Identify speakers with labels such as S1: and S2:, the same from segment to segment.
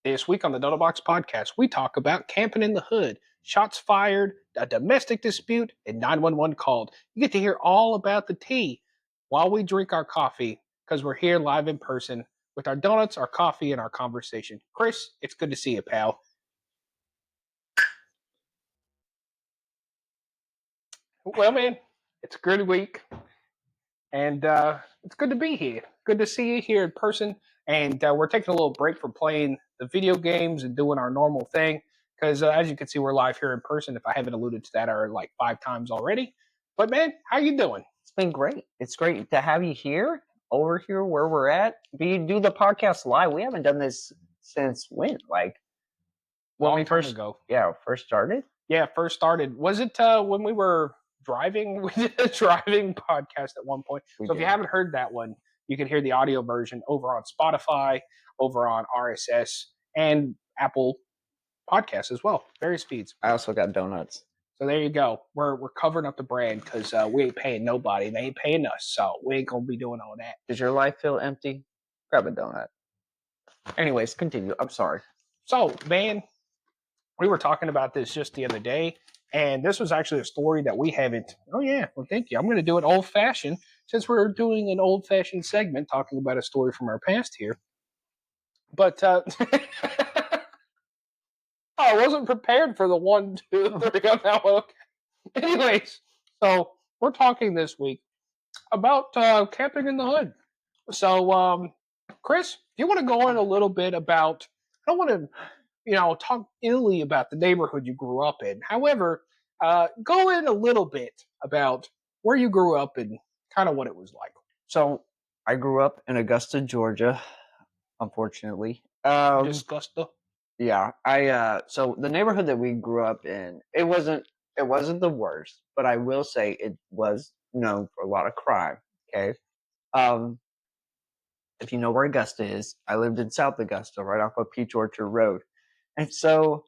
S1: This week on the Doughnut podcast, we talk about camping in the hood, shots fired, a domestic dispute, and 911 called. You get to hear all about the tea while we drink our coffee because we're here live in person with our donuts, our coffee, and our conversation. Chris, it's good to see you, pal. Well, man, it's a good week, and it's good to be here. Good to see you here in person. And we're taking a little break from playing the video games and doing our normal thing because, as you can see, we're live here in person. If I haven't alluded to that, or like 5 times already. But man, how you doing?
S2: It's been great. It's great to have you here, over here where we're at. We do the podcast live. We haven't done this since when? Like when we first
S1: ago.
S2: Yeah, first started.
S1: Yeah, first started. Was it when we were driving? We did a driving podcast at one point. If you haven't heard that one, you can hear the audio version over on Spotify, over on RSS, and Apple Podcasts as well. Various feeds.
S2: I also got Doughnuts.
S1: So there you go. We're covering up the brand because we ain't paying nobody. They ain't paying us, so we ain't gonna be doing all that.
S2: Does your life feel empty? Grab a donut. Anyways, continue. I'm sorry.
S1: So, man, we were talking about this just the other day, and this was actually a story that we haven't. Oh yeah, well, thank you. I'm going to do it old fashioned since we're doing an old fashioned segment talking about a story from our past here. But I wasn't prepared for the 1, 2, 3 on that one. Anyways, so we're talking this week about camping in the hood. So, Chris, if you want to go in a little bit about, I don't want to, talk illy about the neighborhood you grew up in. However, go in a little bit about where you grew up and kind of what it was like.
S2: So I grew up in Augusta, Georgia, unfortunately.
S1: Augusta?
S2: Yeah. So the neighborhood that we grew up in, it wasn't the worst, but I will say it was known for a lot of crime. Okay. If you know where Augusta is, I lived in South Augusta, right off of Peach Orchard Road. And so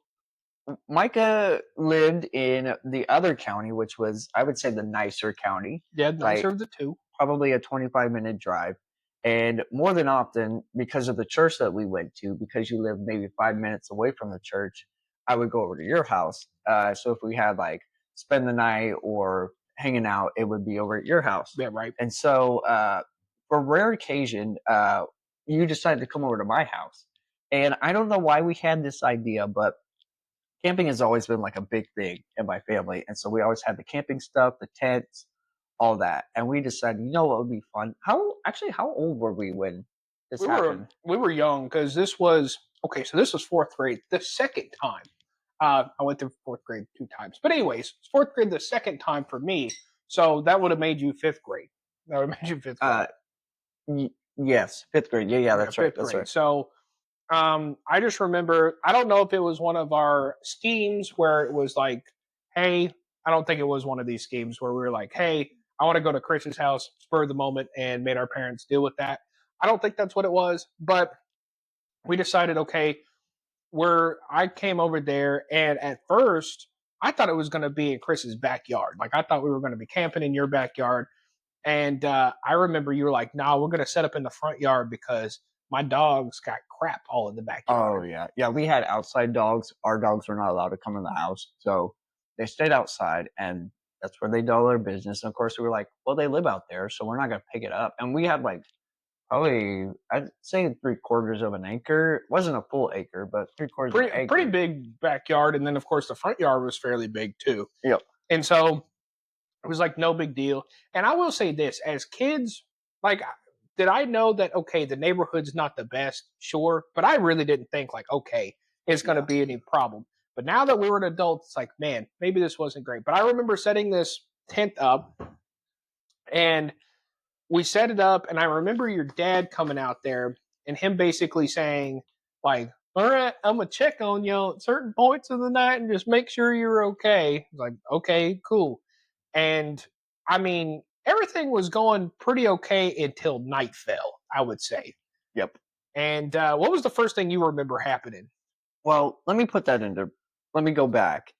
S2: Micah lived in the other county, which was, I would say, the nicer county.
S1: Yeah, nicer of the two.
S2: Probably a 25-minute drive. And more than often, because of the church that we went to, because you lived maybe 5 minutes away from the church, I would go over to your house. So if we had like spend the night or hanging out, it would be over at your house.
S1: Yeah, right.
S2: And so for rare occasion, you decided to come over to my house. And I don't know why we had this idea, but camping has always been like a big thing in my family. And so we always had the camping stuff, the tents, all that. And we decided, what would be fun? How old were we when this happened?
S1: We were young because this was 4th grade. The second time. I went through 4th grade 2 times. But anyways, 4th grade the second time for me. So that would have made you 5th grade. That would have made you 5th grade.
S2: Yes, 5th grade. Yeah, that's right. That's right.
S1: So I just remember, I don't know if it was one of our schemes where it was like, hey, I don't think it was one of these schemes where we were like, hey, I want to go to Chris's house, spur of the moment, and made our parents deal with that. I don't think that's what it was, but we decided, okay, I came over there, and at first, I thought it was going to be in Chris's backyard. Like, I thought we were going to be camping in your backyard. And I remember you were like, no, we're going to set up in the front yard because my dogs got crap all in the backyard.
S2: Oh, yeah. Yeah, we had outside dogs. Our dogs were not allowed to come in the house. So they stayed outside, and that's where they do all their business. And, of course, we were like, well, they live out there, so we're not going to pick it up. And we had, like, probably, I'd say 3/4 of an acre. It wasn't a full acre, but 3/4 of an acre.
S1: Pretty big backyard. And then, of course, the front yard was fairly big, too.
S2: Yep.
S1: And so it was like no big deal. And I will say this, as kids, like, did I know that, okay, the neighborhood's not the best? Sure. But I really didn't think like, okay, it's going to be any problem. But now that we were an adult, it's like, man, maybe this wasn't great. But I remember setting this tent up and we set it up. And I remember your dad coming out there and him basically saying like, all right, I'm going to check on you at certain points of the night and just make sure you're okay. I was like, okay, cool. And I mean, everything was going pretty okay until night fell, I would say.
S2: Yep.
S1: And what was the first thing you remember happening?
S2: Well, let me go back.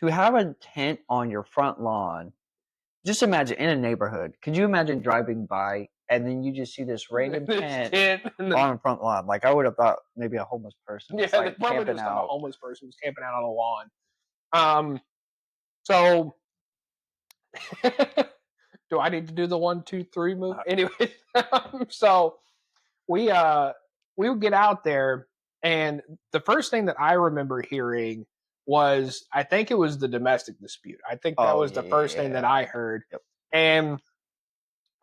S2: To have a tent on your front lawn, just imagine in a neighborhood. Could you imagine driving by and then you just see this random
S1: This
S2: tent
S1: tent, and then,
S2: on the front lawn. Like, I would have thought maybe a homeless person
S1: yeah,
S2: was
S1: they
S2: like
S1: probably
S2: camping
S1: just thought a
S2: out.
S1: homeless person was camping out on the lawn. So do I need to do the 1, 2, 3 move? Anyway, so we uh we would get out there, and the first thing that I remember hearing was, I think it was the domestic dispute. I think that
S2: Oh
S1: was the first thing that
S2: yeah.
S1: I heard.
S2: Yep.
S1: And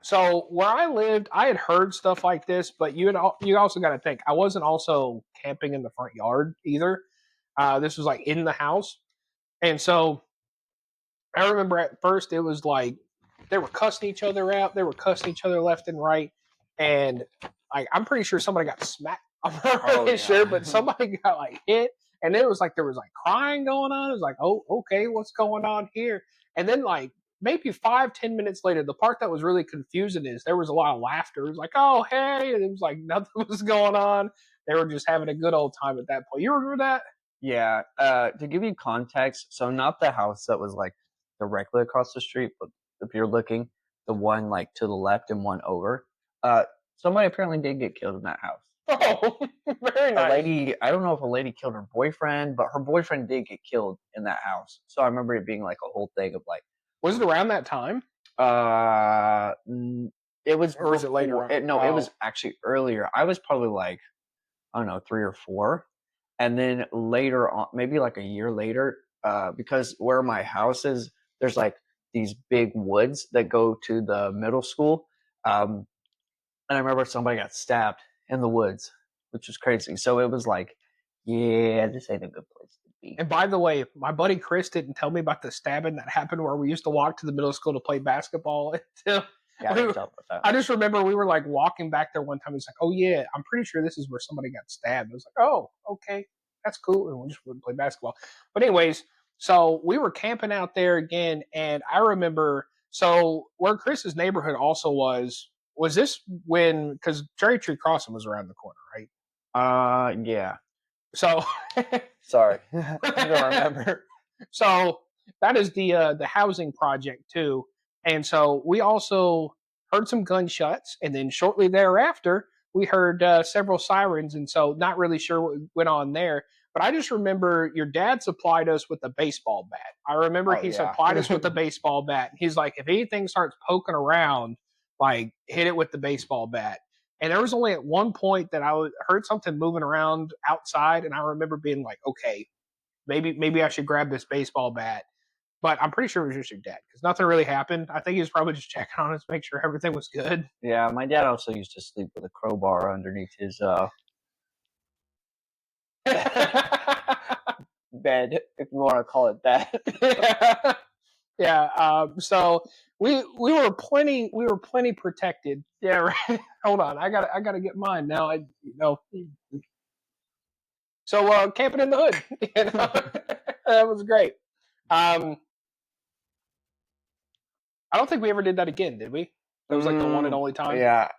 S1: so where I lived, I had heard stuff like this, but you also got to think, I wasn't also camping in the front yard either. This was like in the house, and so I remember at first it was like they were cussing each other out. They were cussing each other left and right, and I'm pretty sure somebody got smacked. I'm not really sure, but somebody got like hit, and it was like there was like crying going on. It was like, oh, okay, what's going on here? And then like maybe 5-10 minutes later, the part that was really confusing is there was a lot of laughter. It was like, oh hey, and it was like nothing was going on. They were just having a good old time at that point. You remember that?
S2: Yeah. To give you context, so not the house that was like directly across the street, but if you're looking, the one like to the left and one over, uh, somebody apparently did get killed in that house.
S1: Oh, very
S2: A
S1: nice.
S2: lady, I don't know if a lady killed her boyfriend, but her boyfriend did get killed in that house. So I remember it being like a whole thing of like,
S1: Was it around that time?
S2: uh, mm, it was,
S1: Or was it later on?
S2: No, it
S1: Oh.
S2: was actually earlier. I was probably like, I don't know, 3 or 4. And then later on, maybe like a year later, because where my house is, there's like these big woods that go to the middle school. Um, and I remember somebody got stabbed in the woods, which was crazy. So it was like, yeah, this ain't a good place to be.
S1: And by the way, my buddy Chris didn't tell me about the stabbing that happened where we used to walk to the middle school to play basketball. Until
S2: Yeah, I didn't tell about that.
S1: I just remember we were like walking back there one time. It's like, oh yeah, I'm pretty sure this is where somebody got stabbed. I was like, oh, okay, that's cool. And we just wouldn't play basketball. But anyways, so we were camping out there again, and I remember, so where Chris's neighborhood also was this when, because Cherry Tree Crossing was around the corner, right?
S2: Yeah.
S1: So
S2: Sorry, I don't remember.
S1: So that is the housing project too, and so we also heard some gunshots, and then shortly thereafter we heard several sirens, and so not really sure what went on there. But I just remember your dad supplied us with a baseball bat. I remember
S2: Oh
S1: he
S2: yeah.
S1: supplied us with a baseball bat. He's like, if anything starts poking around, like hit it with the baseball bat. And there was only at one point that heard something moving around outside, and I remember being like, okay, maybe I should grab this baseball bat. But I'm pretty sure it was just your dad because nothing really happened. I think he was probably just checking on us, make sure everything was good.
S2: Yeah, my dad also used to sleep with a crowbar underneath his bed, if you want to call it that.
S1: Yeah. Yeah. So we were plenty protected. Yeah. Right. Hold on. I gotta get mine now. So camping in the hood. That was great. I don't think we ever did that again, did we? That was like the one and only time.
S2: Yeah,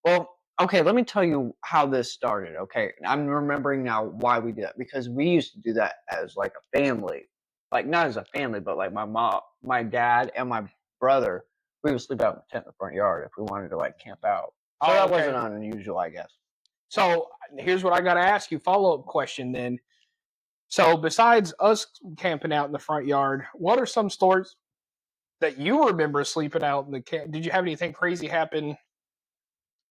S2: well, okay, let me tell you how this started. Okay, I'm remembering now why we did it because we used to do that as like a family, like not as a family, but like my mom, my dad, and my brother. We would sleep out in the tent in the front yard if we wanted to like camp out. So that wasn't unusual, I guess.
S1: So here's what I got to ask you: follow up question then. So besides us camping out in the front yard, what are some stories that you remember sleeping out in the camp? Did you have anything crazy happen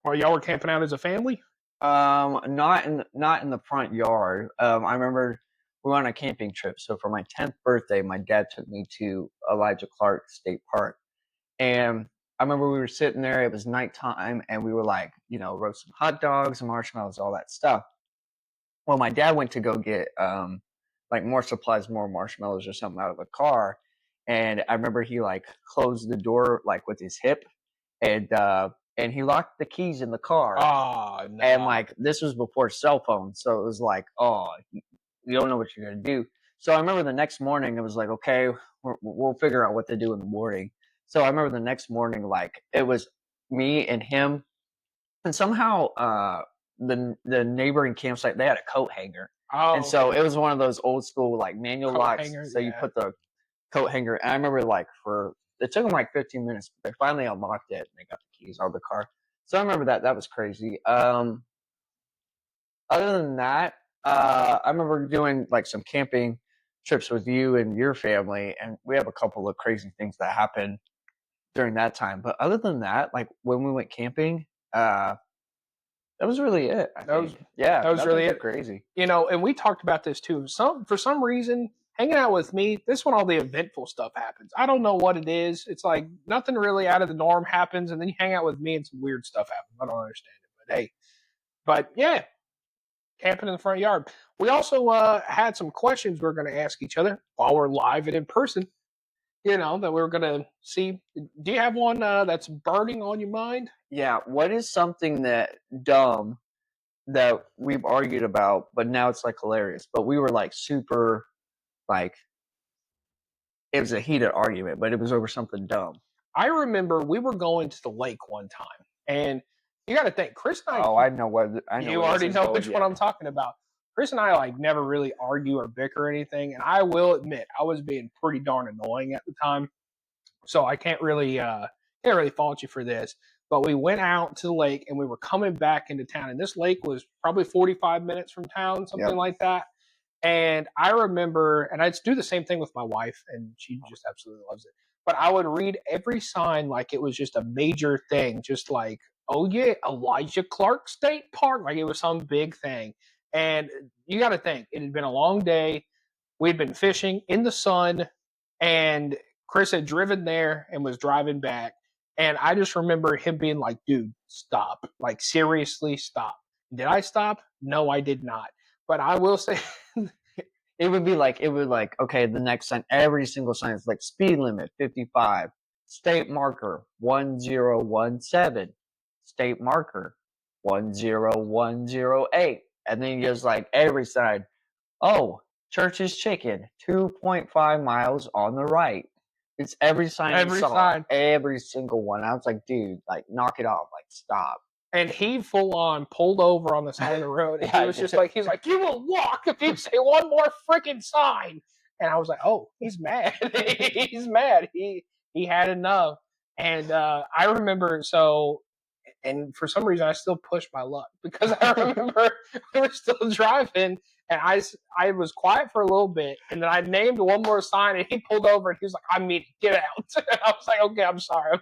S1: while y'all were camping out as a family?
S2: Not in the front yard. I remember we went on a camping trip. So for my 10th birthday, my dad took me to Elijah Clark State Park, and I remember we were sitting there. It was nighttime, and we were like, roasting hot dogs, marshmallows, all that stuff. Well, my dad went to go get like more supplies, more marshmallows or something out of the car, and I remember he like closed the door like with his hip, and he locked the keys in the car.
S1: Oh no!
S2: And like this was before cell phones, so it was like, oh, you don't know what you're gonna do. So I remember the next morning, it was like, okay, we'll figure out what to do in the morning. So I remember the next morning, like it was me and him, and somehow the neighboring campsite, they had a coat hanger.
S1: Oh,
S2: and so it was one of those old school like manual
S1: Coat
S2: locks.
S1: hanger,
S2: So you
S1: yeah.
S2: put the coat hanger. And I remember like for It took them like 15 minutes. They finally unlocked it and they got the keys out of the car. So I remember that. That was crazy. Other than that, I remember doing like some camping trips with you and your family, and we have a couple of crazy things that happened during that time. But other than that, like when we went camping, that was really it. I
S1: That was
S2: think. Yeah,
S1: that was
S2: nothing
S1: really
S2: too
S1: it.
S2: crazy.
S1: And we talked about this too. For some reason, hanging out with me, this is when all the eventful stuff happens. I don't know what it is. It's like nothing really out of the norm happens, and then you hang out with me and some weird stuff happens. I don't understand it, but hey, but yeah, camping in the front yard. We also had some questions we are going to ask each other while we're live and in person. That we are going to see. Do you have one that's burning on your mind?
S2: Yeah, what is something that dumb that we've argued about, but now it's like hilarious. But we were like super, like it was a heated argument, but it was over something dumb.
S1: I remember we were going to the lake one time, and you got to think, Chris and
S2: Oh, I know what
S1: you
S2: where this
S1: already
S2: is
S1: know
S2: going.
S1: which one I'm talking about. Chris and I like never really argue or bicker or anything, and I will admit I was being pretty darn annoying at the time, so I can't really fault you for this. But we went out to the lake and we were coming back into town, and this lake was probably 45 minutes from town, something
S2: Yep.
S1: like that. And I remember, and I'd do the same thing with my wife, and she just absolutely loves it. But I would read every sign like it was just a major thing, just like, oh yeah, Elijah Clark State Park, like it was some big thing. And you got to think, it had been a long day. We'd been fishing in the sun, and Chris had driven there and was driving back. And I just remember him being like, dude, stop. Like, seriously, stop. Did I stop? No, I did not. But I will say,
S2: It would like, okay, the next sign, every single sign is like speed limit 55, state marker 1017, state marker 10108. And then just like every sign, oh, Church's Chicken, 2.5 miles on the right. It's every sign
S1: every
S2: saw,
S1: sign.
S2: every single one. I was like, dude, like knock it off, like stop.
S1: And he full on pulled over on the side of the road. And he was just like, you will walk if you say one more freaking sign. And I was like, oh, he's mad. He's mad. He had enough. And I remember and for some reason I still push my luck because I remember we were still driving and I was quiet for a little bit and then I named one more sign and he pulled over and he was like, I mean, get out. And I was like, okay, I'm sorry.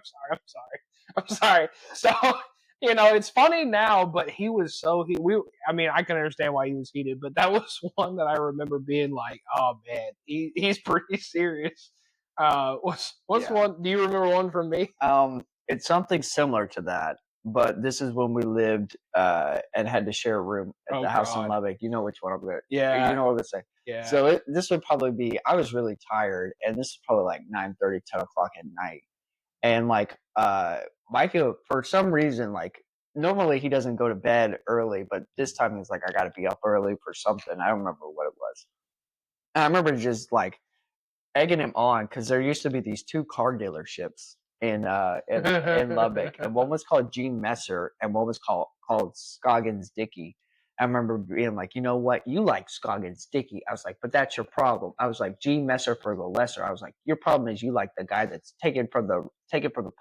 S1: So it's funny now, but he was I mean, I can understand why he was heated, but that was one that I remember being like, oh man, he's pretty serious. What's
S2: Yeah.
S1: one? Do you remember one from me?
S2: It's something similar to that, but this is when we lived and had to share a room at the house in Lubbock. You know which one I'm going to.
S1: Yeah.
S2: You know what I'm going to say.
S1: Yeah.
S2: So this would probably be. I was really tired, and this is probably like 9:30, 10 o'clock at night, and like Micah, for some reason, like normally he doesn't go to bed early, but this time he's like, I got to be up early for something. I don't remember what it was. And I remember just like egging him on because there used to be these two car dealerships in Lubbock, and one was called Gene Messer, and one was called Scoggins Dickey. I remember being like, you know what, you like Scoggins Dickey. I was like, but that's your problem. I was like, Gene Messer for the lesser. I was like, your problem is you like the guy that's taking from the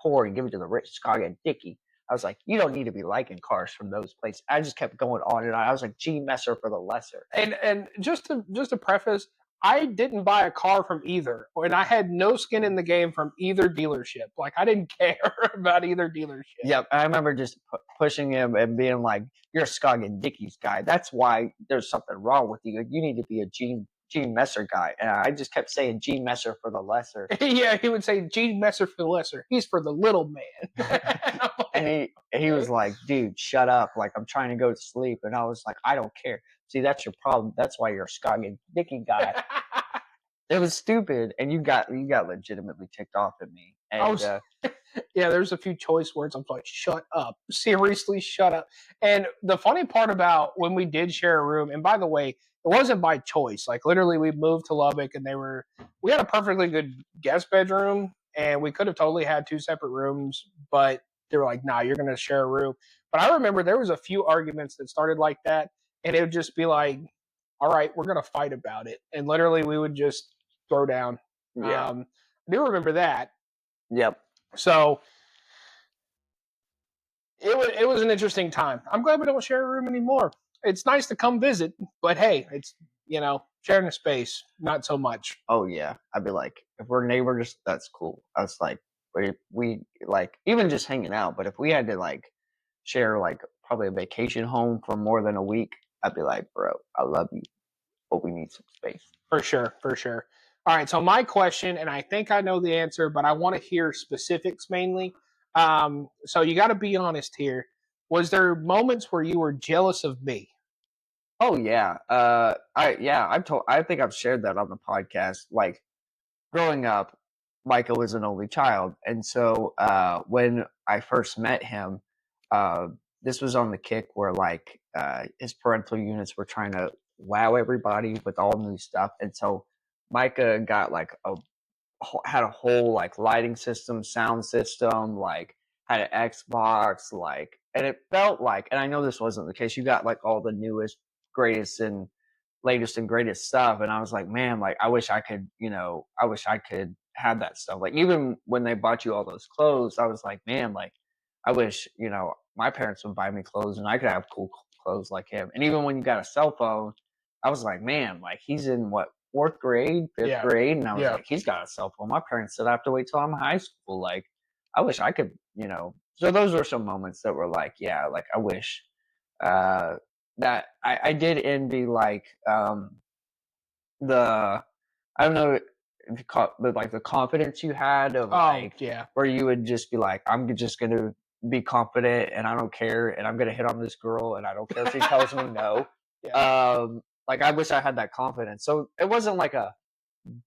S2: poor and give it to the rich, Scoggins Dickey. I was like, you don't need to be liking cars from those places. I just kept going on and on. I was like, Gene Messer for the lesser.
S1: And just to preface, I didn't buy a car from either, and I had no skin in the game from either dealership. Like I didn't care about either dealership.
S2: Yep, I remember just pushing him and being like, "You're a Scoggin Dickey's guy. That's why there's something wrong with you. You need to be a Gene Messer guy." And I just kept saying Gene Messer for the lesser.
S1: Yeah, he would say Gene Messer for the lesser. He's for the little man.
S2: And he was like, "Dude, shut up! Like I'm trying to go to sleep." And I was like, "I don't care. See, that's your problem. That's why you're a Scoggin Dickey guy." It was stupid, and you got legitimately ticked off at me. And
S1: yeah, there's a few choice words. I'm like, shut up. Seriously, shut up. And the funny part about when we did share a room, and by the way, it wasn't by choice. Like literally we moved to Lubbock and we had a perfectly good guest bedroom and we could have totally had two separate rooms, but they were like, nah, you're going to share a room. But I remember there was a few arguments that started like that and it would just be like, all right, we're going to fight about it. And literally we would just throw down.
S2: Yeah.
S1: I do remember that.
S2: Yep.
S1: So it was an interesting time. I'm glad we don't share a room anymore. It's nice to come visit, but hey, it's sharing a space, not so much.
S2: Oh yeah. I'd be like, if we're neighbors, that's cool. I was like, but if we like even just hanging out, but if we had to like share like probably a vacation home for more than a week, I'd be like, bro, I love you, but we need some space.
S1: For sure, for sure. All right, so my question, and I think I know the answer, but I want to hear specifics mainly. So you got to be honest here. Was there moments where you were jealous of me?
S2: Oh yeah. I think I've shared that on the podcast. Like growing up, Micah was an only child, and so when I first met him, uh, this was on the kick where like his parental units were trying to wow everybody with all new stuff, and so Micah got like had a whole like lighting system, sound system, like had an Xbox, like, and it felt like, and I know this wasn't the case. You got like all the newest, greatest, and latest and greatest stuff, and I was like, man, like I wish I could, I wish I could have that stuff. Like even when they bought you all those clothes, I was like, man, like I wish, my parents would buy me clothes and I could have cool clothes like him. And even when you got a cell phone, I was like, man, like he's in what, fourth grade, fifth
S1: Yeah,
S2: grade, and I was
S1: yeah.
S2: like, he's got a cell phone. My parents said I have to wait till I'm in high school. Like, I wish I could, So those were some moments that were like, yeah, like I wish uh, that I did envy like the I don't know if you call it, but like the confidence you had of
S1: Oh,
S2: like
S1: yeah.
S2: where you would just be like, I'm just gonna be confident and I don't care and I'm gonna hit on this girl and I don't care if she tells me no.
S1: Yeah.
S2: Like I wish I had that confidence. So it wasn't like a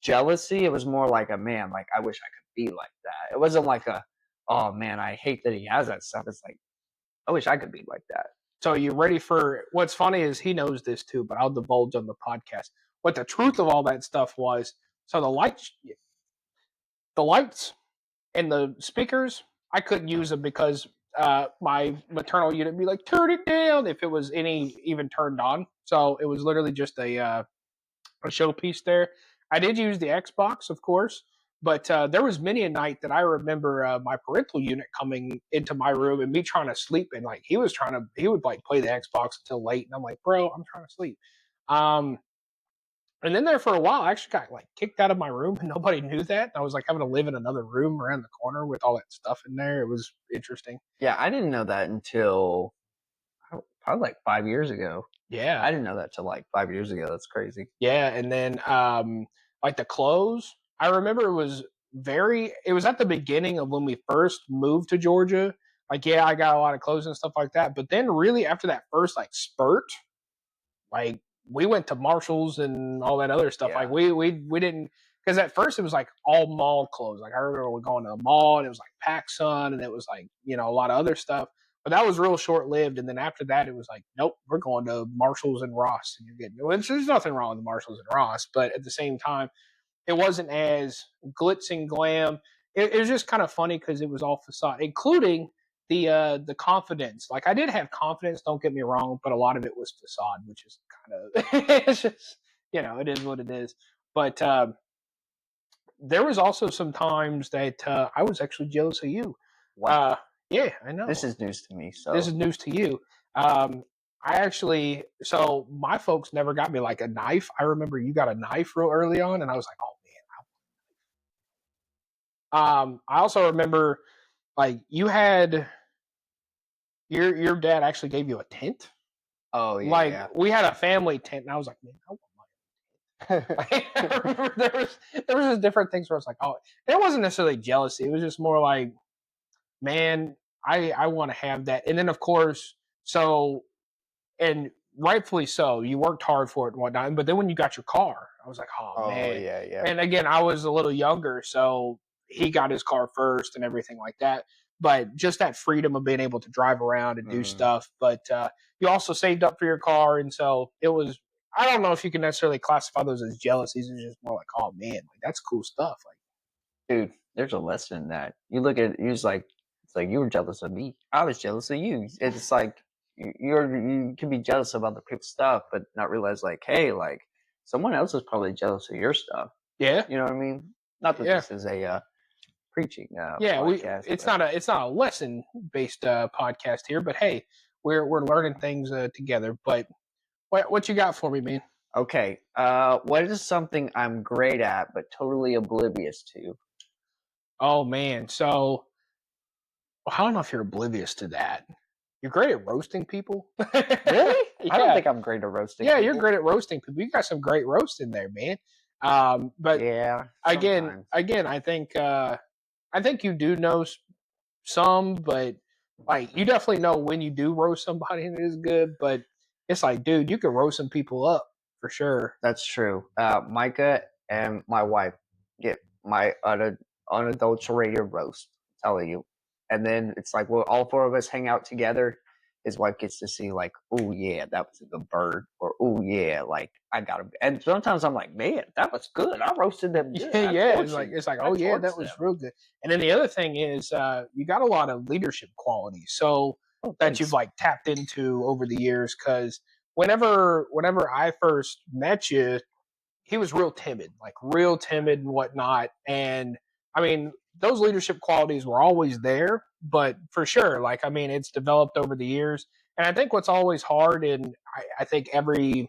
S2: jealousy, it was more like a man, like I wish I could be like that. It wasn't like a oh man, I hate that he has that stuff. It's like I wish I could be like that.
S1: So you ready for what's funny is he knows this too, but I'll divulge on the podcast. What the truth of all that stuff was. So the lights and the speakers, I couldn't use them because my maternal unit would be like, turn it down if it was any even turned on. So it was literally just a showpiece there. I did use the Xbox, of course, but there was many a night that I remember my parental unit coming into my room and me trying to sleep, and like he would like play the Xbox until late, and I'm like, bro, I'm trying to sleep. Um, and then there for a while, I actually got like kicked out of my room, and nobody knew that. I was like having to live in another room around the corner with all that stuff in there. It was interesting.
S2: Yeah, I didn't know that until probably like 5 years ago.
S1: Yeah,
S2: I didn't know that till like 5 years ago. That's crazy.
S1: yeah, and then like the clothes, I remember it was at the beginning of when we first moved to Georgia. Like, yeah, I got a lot of clothes and stuff like that. But then really after that first like spurt, like we went to Marshalls and all that other stuff. Like
S2: Yeah.
S1: we didn't, because at first it was like all mall clothes. Like I remember we going to the mall and it was like PacSun and it was like, a lot of other stuff. But that was real short lived. And then after that, it was like, nope, we're going to Marshalls and Ross, and you're getting. Which there's nothing wrong with the Marshalls and Ross, but at the same time, it wasn't as glitz and glam. It was just kind of funny because it was all facade, including the confidence. Like I did have confidence, don't get me wrong, but a lot of it was facade, which is kind of it's just it is what it is. But there was also some times that I was actually jealous of you.
S2: What?
S1: Yeah, I know.
S2: This is news to me.
S1: This
S2: So
S1: is news to you. I actually, so my folks never got me like a knife. I remember you got a knife real early on, and I was like, oh man. I also remember like you had your dad actually gave you a tent.
S2: oh yeah,
S1: Like
S2: yeah.
S1: we had a family tent, and I was like, man, I want I remember there was just different things where I was like, oh, it wasn't necessarily jealousy. It was just more like, man, I want to have that. And then of course, so and rightfully so, you worked hard for it and whatnot. But then when you got your car, I was like, oh
S2: Oh
S1: man.
S2: yeah, yeah.
S1: And again, I was a little younger, so he got his car first and everything like that. But just that freedom of being able to drive around and do
S2: Mhm.
S1: stuff. But you also saved up for your car, and so it was. I don't know if you can necessarily classify those as jealousies. It's just more like, oh man, like that's cool stuff. Like,
S2: Dude, there's a lesson in that. You look at you like it's like you were jealous of me. I was jealous of you. It's like you can be jealous of other people's stuff, but not realize like, hey, like someone else is probably jealous of your stuff.
S1: yeah,
S2: You know what I mean? Not that
S1: yeah,
S2: this is a preaching
S1: Yeah,
S2: podcast.
S1: it's not a lesson based podcast here, but hey, we're learning things together. But what you got for me, man?
S2: Okay. What is something I'm great at but totally oblivious to?
S1: Oh man, so I don't know if you're oblivious to that. You're great at roasting people.
S2: Really? I don't
S1: Yeah,
S2: think I'm great at roasting
S1: yeah, you're
S2: people.
S1: great at roasting people. You got some great roast in there, man. But
S2: Yeah,
S1: again,
S2: sometimes.
S1: again, I think you do know some, but like you definitely know when you do roast somebody and it is good. But it's like, dude, you can roast some people up for sure.
S2: That's true. Micah and my wife get my unadulterated roast. I'm telling you. And then it's like, well, all four of us hang out together. His wife gets to see, like, oh yeah, that was a good bird, or oh yeah, like I got him. And sometimes I'm like, man, that was good. I roasted them good.
S1: Yeah,
S2: I
S1: yeah.
S2: torched you.
S1: It's like,
S2: I
S1: oh yeah, that
S2: torched them.
S1: was real good. And then the other thing is, you got a lot of leadership qualities, so
S2: Oh,
S1: that you've
S2: thanks.
S1: like tapped into over the years. Because whenever I first met you, he was real timid and whatnot. And I mean, those leadership qualities were always there, but for sure, like I mean, it's developed over the years. And I think what's always hard, and I think in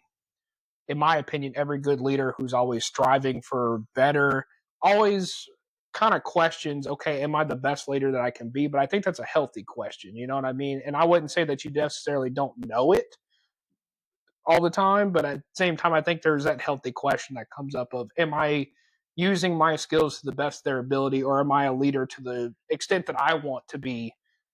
S1: my opinion, every good leader who's always striving for better always kind of questions, okay, am I the best leader that I can be? But I think that's a healthy question. You know what I mean? And I wouldn't say that you necessarily don't know it all the time, but at the same time, I think there's that healthy question that comes up of, am I using my skills to the best of their ability, or am I a leader to the extent that I want to be?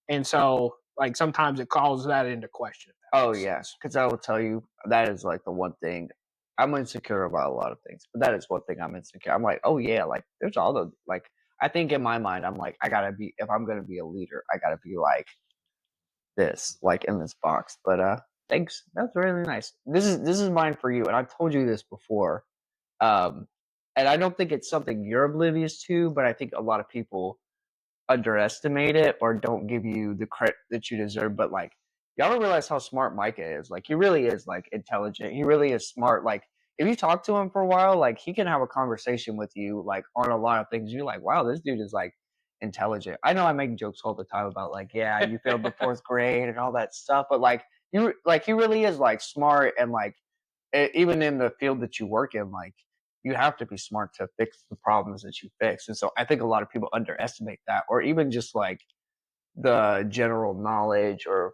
S1: And so, like, sometimes it calls that into question, if that
S2: Oh
S1: makes
S2: yeah,
S1: sense.
S2: because I will tell you that is like the one thing I'm insecure about a lot of things, but that is one thing I'm insecure. I'm like, oh yeah, like there's all the like. I think in my mind, I'm like, I gotta be if I'm gonna be a leader, I gotta be like this, like in this box. But thanks, that's really nice. This is mine for you, and I've told you this before. Um, and I don't think it's something you're oblivious to, but I think a lot of people underestimate it or don't give you the credit that you deserve. But like, y'all don't realize how smart Micah is. Like, he really is like intelligent. He really is smart. Like, if you talk to him for a while, like he can have a conversation with you like on a lot of things. You're like, wow, this dude is like intelligent. I know I make jokes all the time about like, yeah, you failed the fourth grade and all that stuff, but like you like he really is like smart and like even in the field that you work in, like you have to be smart to fix the problems that you fix. And so I think a lot of people underestimate that, or even just like the general knowledge, or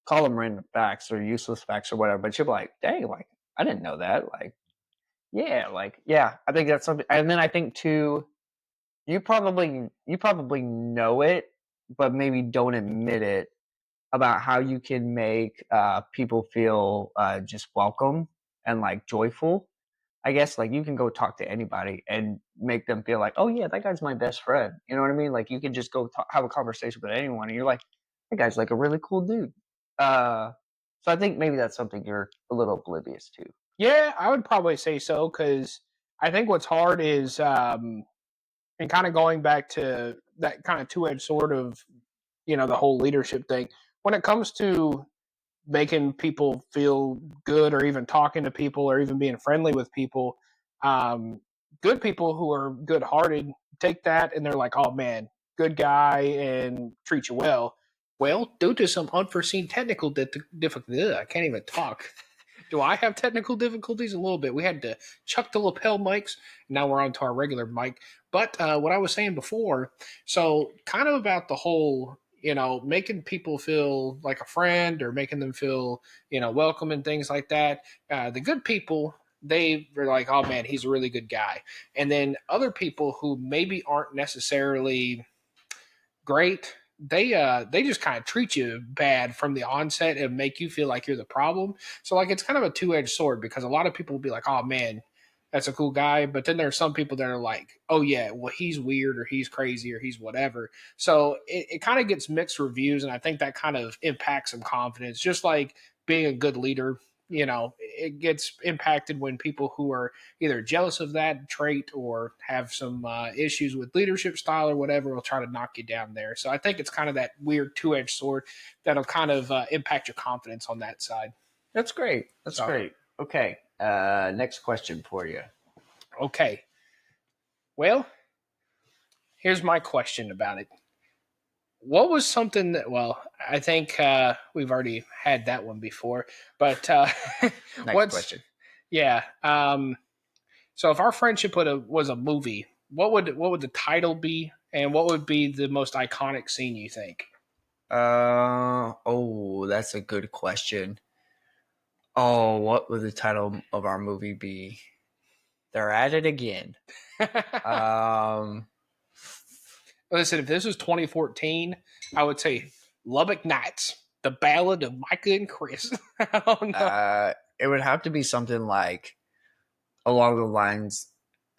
S2: call them random facts or useless facts or whatever. But you're like, dang, like I didn't know that. Like yeah, I think that's something. And then I think too, you probably know it, but maybe don't admit it about how you can make people feel just welcome and like joyful. I guess like you can go talk to anybody and make them feel like, oh yeah, that guy's my best friend. You know what I mean? Like you can just go have a conversation with anyone, and you're like, that guy's like a really cool dude. Uh, so I think maybe that's something you're a little oblivious to.
S1: Yeah, I would probably say so, because I think what's hard is, and kind of going back to that kind of two-edged sword of, the whole leadership thing. When it comes to making people feel good, or even talking to people, or even being friendly with people, um, good people who are good-hearted take that and they're like, oh man, good guy, and treat you well. Well, due to some unforeseen technical difficulties, I can't even talk. Do I have technical difficulties? A little bit. We had to chuck the lapel mics. Now we're on to our regular mic. But what I was saying before, so kind of about the whole, making people feel like a friend, or making them feel, welcome and things like that. The good people, they were like, oh man, he's a really good guy. And then other people who maybe aren't necessarily great, they just kind of treat you bad from the onset and make you feel like you're the problem. So like it's kind of a two-edged sword, because a lot of people will be like, oh man, that's a cool guy, but then there's some people that are like, oh yeah, well he's weird, or he's crazy, or he's whatever. So it kind of gets mixed reviews, and I think that kind of impacts some confidence, just like being a good leader. It gets impacted when people who are either jealous of that trait, or have some issues with leadership style or whatever will try to knock you down there. So I think it's kind of that weird two-edged sword that'll kind of impact your confidence on that side.
S2: That's great. That's
S1: So,
S2: great. Okay. Next question for you.
S1: okay. Well, Here's my question about it. What was something that? Well, I think we've already had that one before, but
S2: Next
S1: what's
S2: question.
S1: yeah. So if our friendship was a movie, what would the title be, and what would be the most iconic scene you think?
S2: Oh, that's a good question. Oh, what would the title of our movie be? They're at it again. Um,
S1: Listen, if this was 2014, I would say Lubbock Nights, the Ballad of Micah and Chris. I don't know.
S2: it would have to be something like along the lines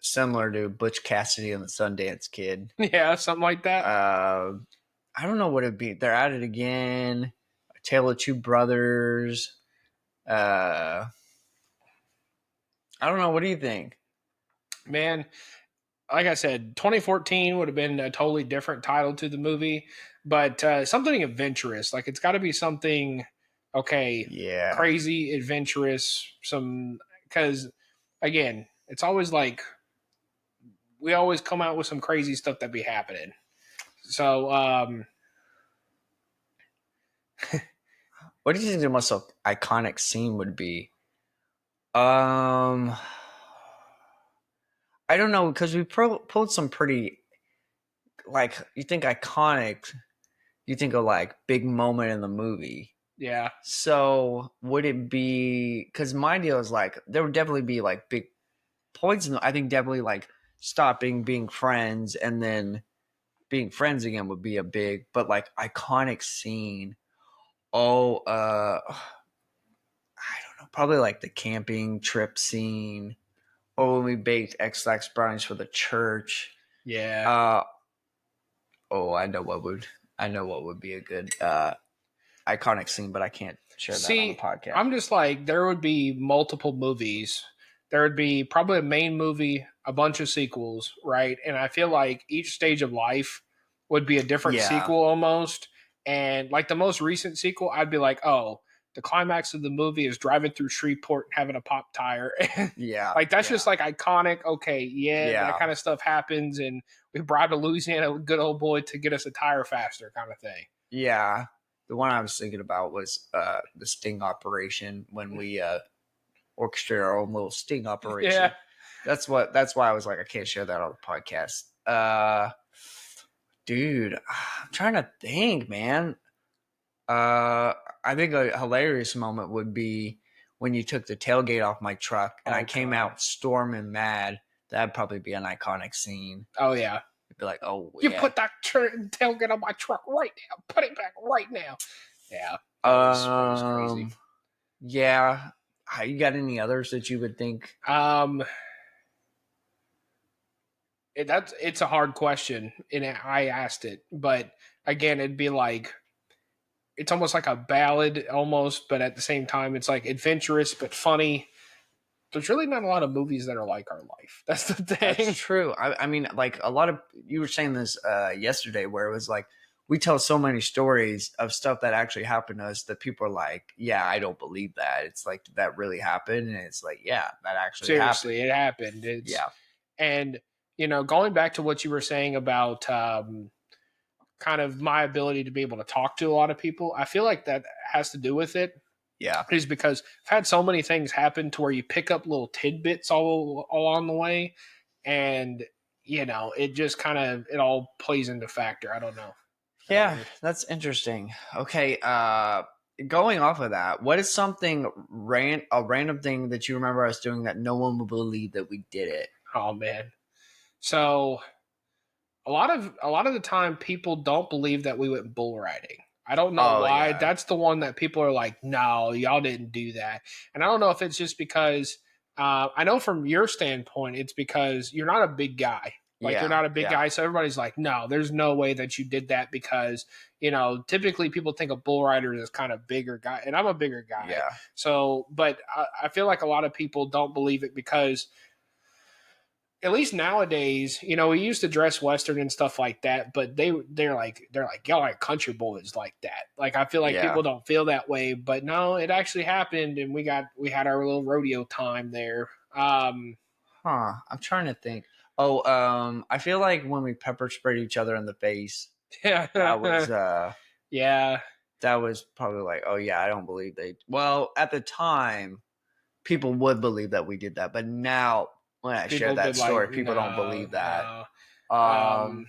S2: similar to Butch Cassidy and the Sundance Kid.
S1: Yeah, something like that.
S2: I don't know what it'd be. They're at it again. A Tale of Two Brothers. Uh, I don't know. What do you think?
S1: Man, like I said, 2014 would have been a totally different title to the movie, but something adventurous. Like it's got to be something, okay,
S2: Yeah.
S1: crazy, adventurous. Some because again, it's always like we always come out with some crazy stuff that be happening. So
S2: What do you think the most iconic scene would be? Um, I don't know because we pulled some pretty like you think iconic. You think of like big moment in the movie.
S1: yeah,
S2: So would it be? Because my deal is like there would definitely be like big points. I think definitely like stopping being friends and then being friends again would be a big, but like iconic scene. Oh, I don't know, probably like the camping trip scene, or when we baked X-Lax brownies for the church.
S1: yeah.
S2: Uh, oh, I know what would be a good iconic scene, but I can't share that on the
S1: See,
S2: podcast.
S1: I'm just like there would be multiple movies. There would be probably a main movie, a bunch of sequels, right? And I feel like each stage of life would be a different
S2: Yeah,
S1: sequel almost. And like the most recent sequel, I'd be like, oh, the climax of the movie is driving through Shreveport and having a pop tire.
S2: yeah,
S1: Like that's just
S2: yeah,
S1: like iconic. Okay, yeah, that
S2: yeah,
S1: kind of stuff happens, and we bribed a Louisiana good old boy to get us a tire faster, kind of thing.
S2: yeah. The one I was thinking about was the sting operation when we orchestrated our own little sting
S1: Yeah,
S2: operation. That's why I was like, I can't share that on the podcast. Dude, I'm trying to think, man. Uh, I think a hilarious moment would be when you took the tailgate off my truck and I
S1: oh
S2: came
S1: god,
S2: out storming mad. That'd probably be an iconic scene.
S1: oh yeah.
S2: It'd be like, oh
S1: You
S2: yeah.
S1: put that tailgate on my truck right now. Put it back right now. Yeah, that was crazy.
S2: Yeah. You got any others that you would think?
S1: Um, it's a hard question, and I asked it, but again, it'd be like it's almost like a ballad, almost, but at the same time, it's like adventurous but funny. There's really not a lot of movies that are like our life. That's the
S2: That's
S1: thing.
S2: true. I mean, like a lot of you were saying this yesterday, where it was like we tell so many stories of stuff that actually happened to us that people are like, "Yeah, I don't believe that." It's like, did that really happen? And it's like, yeah, that actually happened.
S1: Seriously, it happened. It's
S2: Yeah,
S1: and going back to what you were saying about kind of my ability to be able to talk to a lot of people. I feel like that has to do with it
S2: yeah,
S1: is because I've had so many things happen to where you pick up little tidbits all along the way, and it just kind of it all plays into factor. I don't know.
S2: yeah. That's interesting. Okay, going off of that, what is something a random thing that you remember us doing that no one would believe that we did it?
S1: Oh man. So a lot of the time people don't believe that we went bull riding. I don't know
S2: Oh
S1: why.
S2: yeah,
S1: That's the one that people are like, no, y'all didn't do that. And I don't know if it's just because I know from your standpoint, it's because you're not a big guy. Like you're
S2: yeah,
S1: not a big
S2: yeah,
S1: guy, so everybody's like, no, there's no way that you did that because typically people think of bull riders as kind of bigger guy, and I'm a bigger guy.
S2: yeah.
S1: So, but I feel like a lot of people don't believe it because at least nowadays, we used to dress Western and stuff like that, but they're like y'all are country boys like that. Like I feel like
S2: Yeah.
S1: people don't feel that way, but no, it actually happened, and we had our little rodeo time there.
S2: Huh. I'm trying to think. I feel like when we pepper sprayed each other in the face,
S1: Yeah.
S2: that was
S1: Yeah.
S2: that was probably like, oh yeah, I don't believe they. Well, at the time, people would believe that we did that, but now when I share
S1: People
S2: that
S1: been like,
S2: story, people don't
S1: no,
S2: believe that.
S1: no.
S2: Um,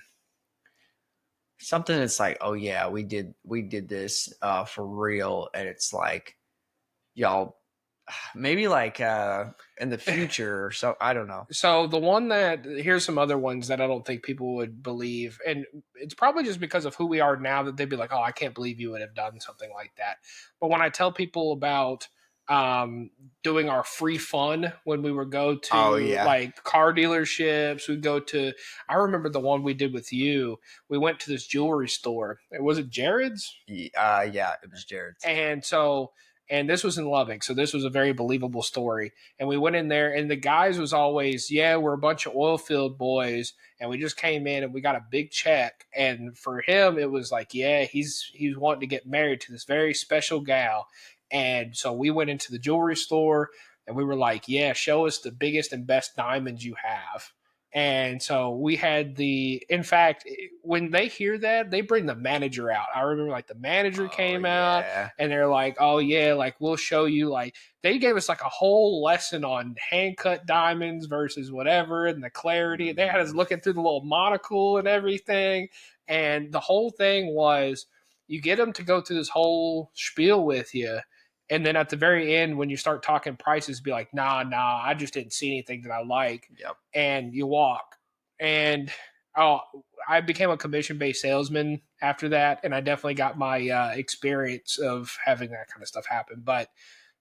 S2: something that's like, oh yeah, we did this for real, and it's like y'all maybe like in the future. So I don't know.
S1: So the one that here's some other ones that I don't think people would believe, and it's probably just because of who we are now that they'd be like, "Oh, I can't believe you would have done something like that." But when I tell people about doing our free fun when we would go
S2: Oh
S1: to
S2: yeah,
S1: like car dealerships, we'd go to. I remember the one we did with you. We went to this jewelry store. Was it Jared's?
S2: yeah, it was Jared's.
S1: And so, and this was in Lubbock, so this was a very believable story. And we went in there, and the guys was always, yeah, we're a bunch of oil field boys, and we just came in and we got a big check. And for him, it was like, yeah, he's wanting to get married to this very special gal. And so we went into the jewelry store, and we were like, yeah, show us the biggest and best diamonds you have. And so we had in fact, when they hear that, they bring the manager out. I remember like the manager
S2: Oh
S1: came out
S2: yeah.
S1: and they're like, oh yeah, like we'll show you. Like they gave us like a whole lesson on hand cut diamonds versus whatever and the clarity. They had us looking through the little monocle and everything. And the whole thing was you get them to go through this whole spiel with you. And then at the very end, when you start talking prices, be like, nah, I just didn't see anything that I like.
S2: Yep.
S1: And you walk. And oh, I became a commission based salesman after that, and I definitely got my experience of having that kind of stuff happen. But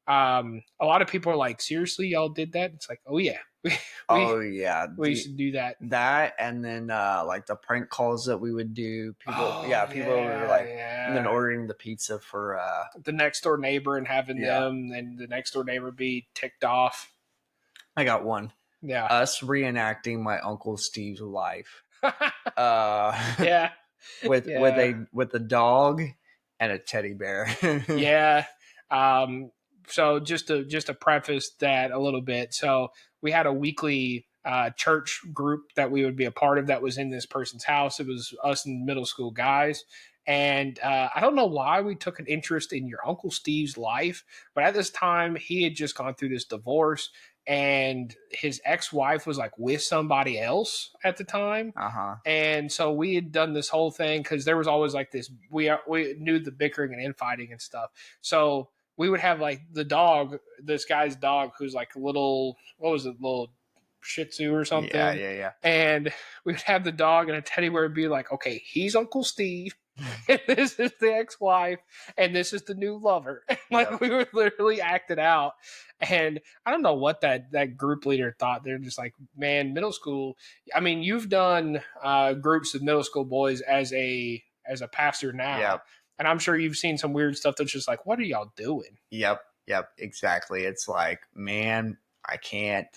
S1: a lot of people are like, "Seriously, y'all did that?" It's like, "Oh yeah, we
S2: Oh yeah.
S1: we used to do that."
S2: That and then like the prank calls that we would do.
S1: Oh
S2: People were
S1: yeah,
S2: like, and then
S1: yeah.
S2: ordering the pizza for
S1: The next door neighbor and having
S2: yeah.
S1: them, and the next door neighbor be ticked off.
S2: I got one.
S1: Yeah,
S2: Us reenacting my uncle Steve's life. Uh
S1: yeah, yeah.
S2: with a dog and a teddy bear.
S1: Yeah. Um, so just to preface that a little bit, so we had a weekly church group that we would be a part of that was in this person's house. It was us and middle school guys. And I don't know why we took an interest in your Uncle Steve's life, but at this time he had just gone through this divorce and his ex-wife was like with somebody else at the time.
S2: Uh-huh.
S1: And so we had done this whole thing because there was always like this. We knew the bickering and infighting and stuff. So we would have like the dog, this guy's dog, who's like a little, what was it, little Shih Tzu or
S2: Yeah,
S1: something.
S2: yeah,
S1: And we would have the dog and a teddy bear would be like, okay, he's Uncle Steve. And this is the ex-wife, and this is the new lover. Like
S2: Yep.
S1: we were literally acted out, and I don't know what that group leader thought. They're just like, man, middle school. I mean, you've done groups of middle school boys as a pastor now,
S2: Yep.
S1: and I'm sure you've seen some weird stuff that's just like, what are y'all doing?
S2: Yep, exactly. It's like, man, I can't.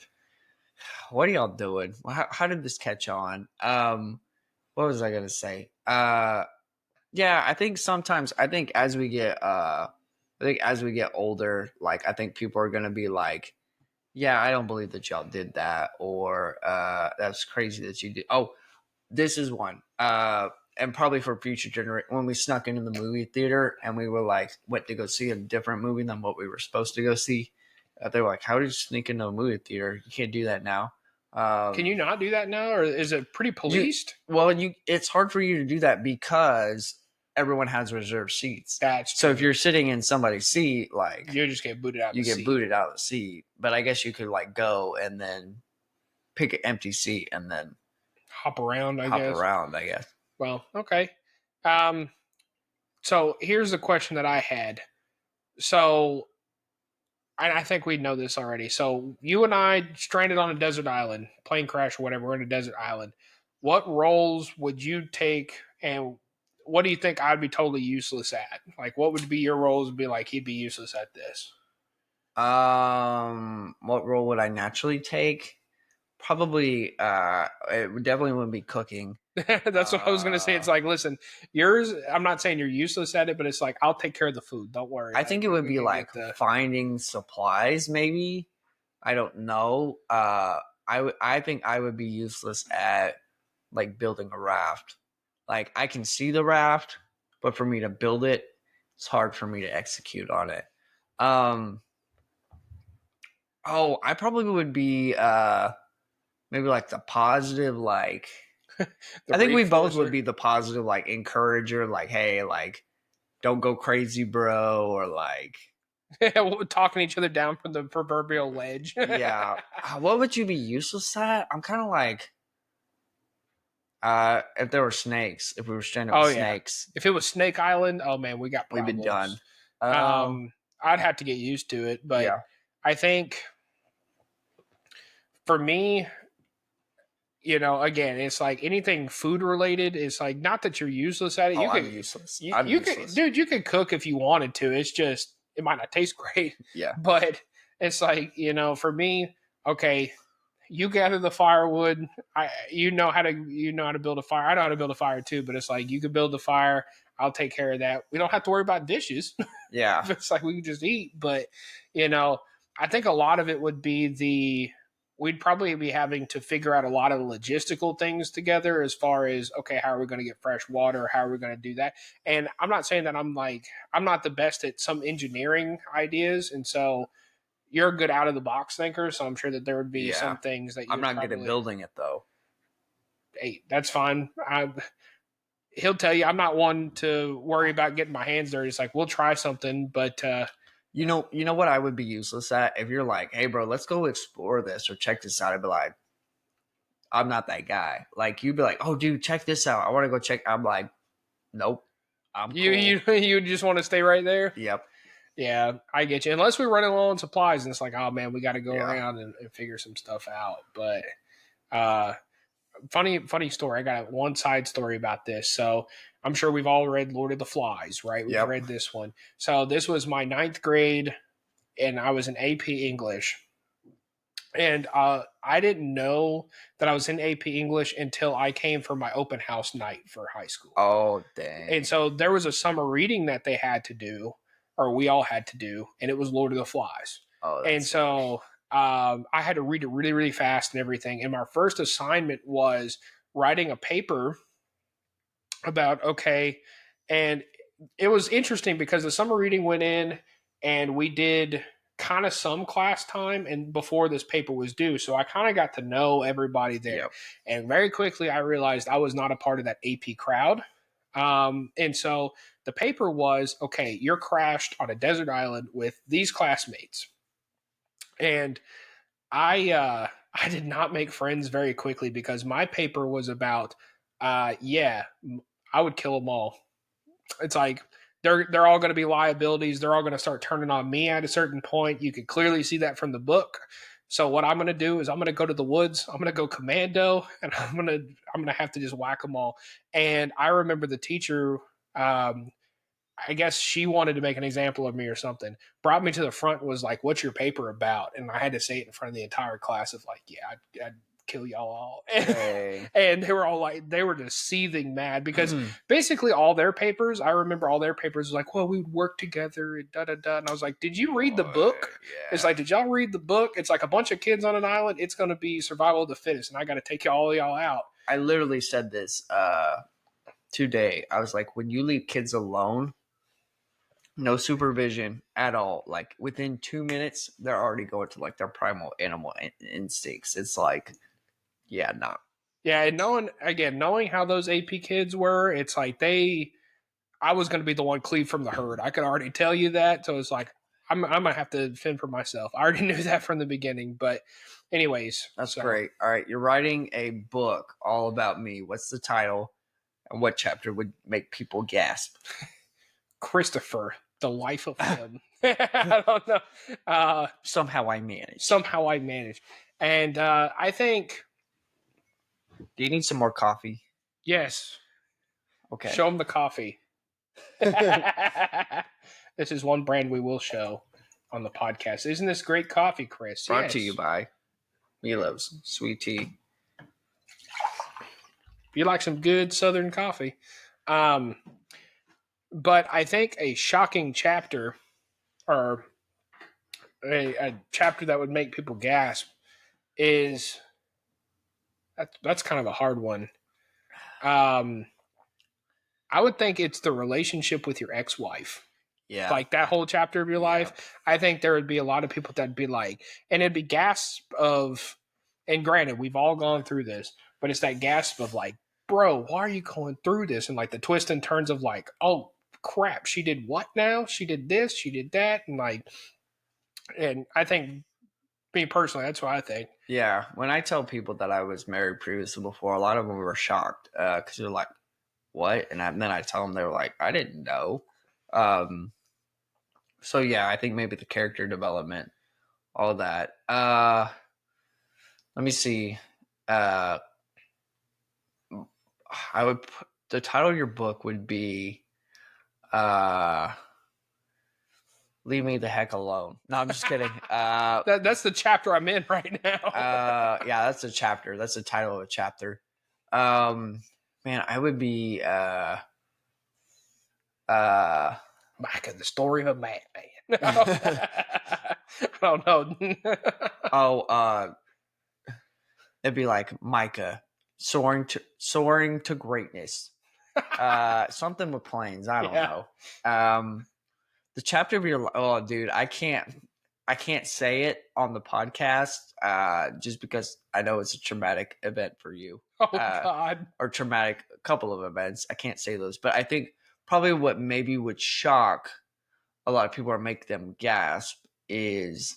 S2: What are y'all doing? How did this catch on? What was I gonna say? Yeah, I think sometimes I think as we get older, like I think people are gonna be like, yeah, I don't believe that y'all did that, or that's crazy that you did. Oh, this is one. And probably for future generation, when we snuck into the movie theater and we were like, went to go see a different movie than what we were supposed to go see. They were like, "How did you sneak into a movie theater? You can't do that now."
S1: Can you not do that now, or is it pretty policed?
S2: It's hard for you to do that because everyone has reserved seats.
S1: That's
S2: So
S1: true.
S2: if you're sitting in somebody's seat, like
S1: You just get booted out.
S2: you
S1: of the
S2: get
S1: seat.
S2: booted out of the seat. But I guess you could like go and then pick an empty seat and then
S1: Hop around, I
S2: hop
S1: guess.
S2: around, I guess.
S1: Well, okay. Um, so here's the question that I had. So, and I think we know this already. So you and I stranded on a desert island, plane crash or whatever. We're in a desert island. What roles would you take, and what do you think I'd be totally useless at? Like, what would be your roles? Be like, he'd be useless at this.
S2: What role would I naturally take? Probably, it definitely wouldn't be cooking.
S1: That's what I was gonna say. It's like, listen, yours. I'm not saying you're useless at it, but it's like I'll take care of the food. Don't worry.
S2: I think it would
S1: we
S2: be
S1: can
S2: like
S1: get the.
S2: finding supplies, maybe. I don't know. I think I would be useless at like building a raft. Like I can see the raft, but for me to build it, it's hard for me to execute on it. Um, oh, I probably would be maybe like the positive, like I think we both would be the positive, like encourager, like, hey, like don't go crazy, bro, or like
S1: talking each other down from the proverbial ledge.
S2: yeah. What would you be useless at? I'm kind of like if there were snakes, if we were stranded
S1: Oh
S2: with
S1: yeah.
S2: snakes,
S1: If it was Snake Island, oh man, we got
S2: we'd
S1: problems.
S2: been done.
S1: I'd have to get used to it, but
S2: Yeah.
S1: I think for me, again, it's like anything food related. It's like not that you're useless at it.
S2: Oh, I'm useless. I'm
S1: You
S2: useless.
S1: could, dude. You could cook if you wanted to. It's just it might not taste great.
S2: Yeah.
S1: But it's like for me, okay, you gather the firewood. You know how to build a fire. I know how to build a fire too. But it's like you can build the fire. I'll take care of that. We don't have to worry about dishes.
S2: Yeah.
S1: It's like we can just eat. But I think a lot of it would be we'd probably be having to figure out a lot of logistical things together as far as okay, how are we going to get fresh water, how are we going to do that. And I'm not saying that I'm not the best at some engineering ideas, and so you're a good out of the box thinker, so I'm sure that there would be some things that
S2: I'm not good at building it though.
S1: Hey, that's fine. He'll tell you I'm not one to worry about getting my hands dirty. It's like we'll try something, but
S2: you know what I would be useless at? If you're like, hey bro, let's go explore this or check this out, I'd be like, I'm not that guy. Like you'd be like, oh dude, check this out. I want to go check. I'm like, nope. I'm cool.
S1: You just want to stay right there.
S2: Yep.
S1: Yeah, I get you. Unless we're running low on supplies, and it's like, oh man, we got to go around and figure some stuff out. But funny story. I got one side story about this. So I'm sure we've all read Lord of the Flies, right? We've read this one. So this was my 9th grade, and I was in AP English. And I didn't know that I was in AP English until I came for my open house night for high school.
S2: Oh, dang.
S1: And so there was a summer reading that they had to do, or we all had to do, and it was Lord of the Flies.
S2: Oh,
S1: and so I had to read it really, really fast and everything. And my first assignment was writing a paper about, and it was interesting because the summer reading went in and we did kind of some class time and before this paper was due. So I kind of got to know everybody there.
S2: Yep.
S1: And very quickly I realized I was not a part of that AP crowd. And so the paper was, okay, you're crashed on a desert island with these classmates. And I did not make friends very quickly because my paper was about, I would kill them all. It's like they're all going to be liabilities. They're all going to start turning on me at a certain point. You could clearly see that from the book. So what I'm going to do is I'm going to go to the woods. I'm going to go commando, and I'm going to have to just whack them all. And I remember the teacher. I guess she wanted to make an example of me or something. Brought me to the front. Was like, "What's your paper about?" And I had to say it in front of the entire class. Of like, "Yeah, I'd kill y'all all." And they were all like, they were just seething mad because basically all their papers, I remember all their papers was like, well, we would work together and da-da-da. And I was like, did you read the book? Yeah. It's like, did y'all read the book? It's like a bunch of kids on an island. It's going to be survival of the fittest. And I got to take all y'all out.
S2: I literally said this today. I was like, when you leave kids alone, no supervision at all. Like within 2 minutes, they're already going to like their primal animal instincts. It's like, yeah, no.
S1: Yeah, and knowing how those AP kids were, it's like I was going to be the one cleaved from the herd. I could already tell you that. So it's like, I'm going to have to fend for myself. I already knew that from the beginning. But anyways.
S2: That's great. All right. You're writing a book all about me. What's the title? And what chapter would make people gasp?
S1: Christopher, the life of him. I don't know.
S2: Somehow I managed.
S1: And I think...
S2: Do you need some more coffee?
S1: Yes.
S2: Okay.
S1: Show them the coffee. This is one brand we will show on the podcast. Isn't this great coffee, Chris?
S2: Brought to you by Milo's Sweet Tea.
S1: If you like some good Southern coffee. But I think a shocking chapter, or a chapter that would make people gasp, is That's kind of a hard one. Um, I would think it's the relationship with your ex-wife.
S2: Yeah.
S1: Like that whole chapter of your life, I think there would be a lot of people that'd be like, and it'd be gasp of, and granted, we've all gone through this, but it's that gasp of like, bro, why are you going through this? And like the twists and turns of like, oh crap, she did what now? She did this, she did that, and like, and I think me personally, that's what I think.
S2: Yeah, when I tell people that I was married previously before, a lot of them were shocked because they're like, "What?" And then I tell them they were like, "I didn't know." Um, so yeah, I think maybe the character development, all that. Let me see. Uh, I would the title of your book would be uh, "Leave Me the Heck Alone." No, I'm just kidding.
S1: That's the chapter I'm in right now.
S2: Yeah, that's a chapter. That's the title of a chapter. Man, I would be
S1: Micah, the story of a madman. I don't know.
S2: oh, it'd be like Micah soaring to greatness. Something with planes. I don't know. The chapter of your oh, dude, I can't say it on the podcast. Just because I know it's a traumatic event for you.
S1: Oh God.
S2: Or traumatic couple of events. I can't say those, but I think probably what maybe would shock a lot of people or make them gasp is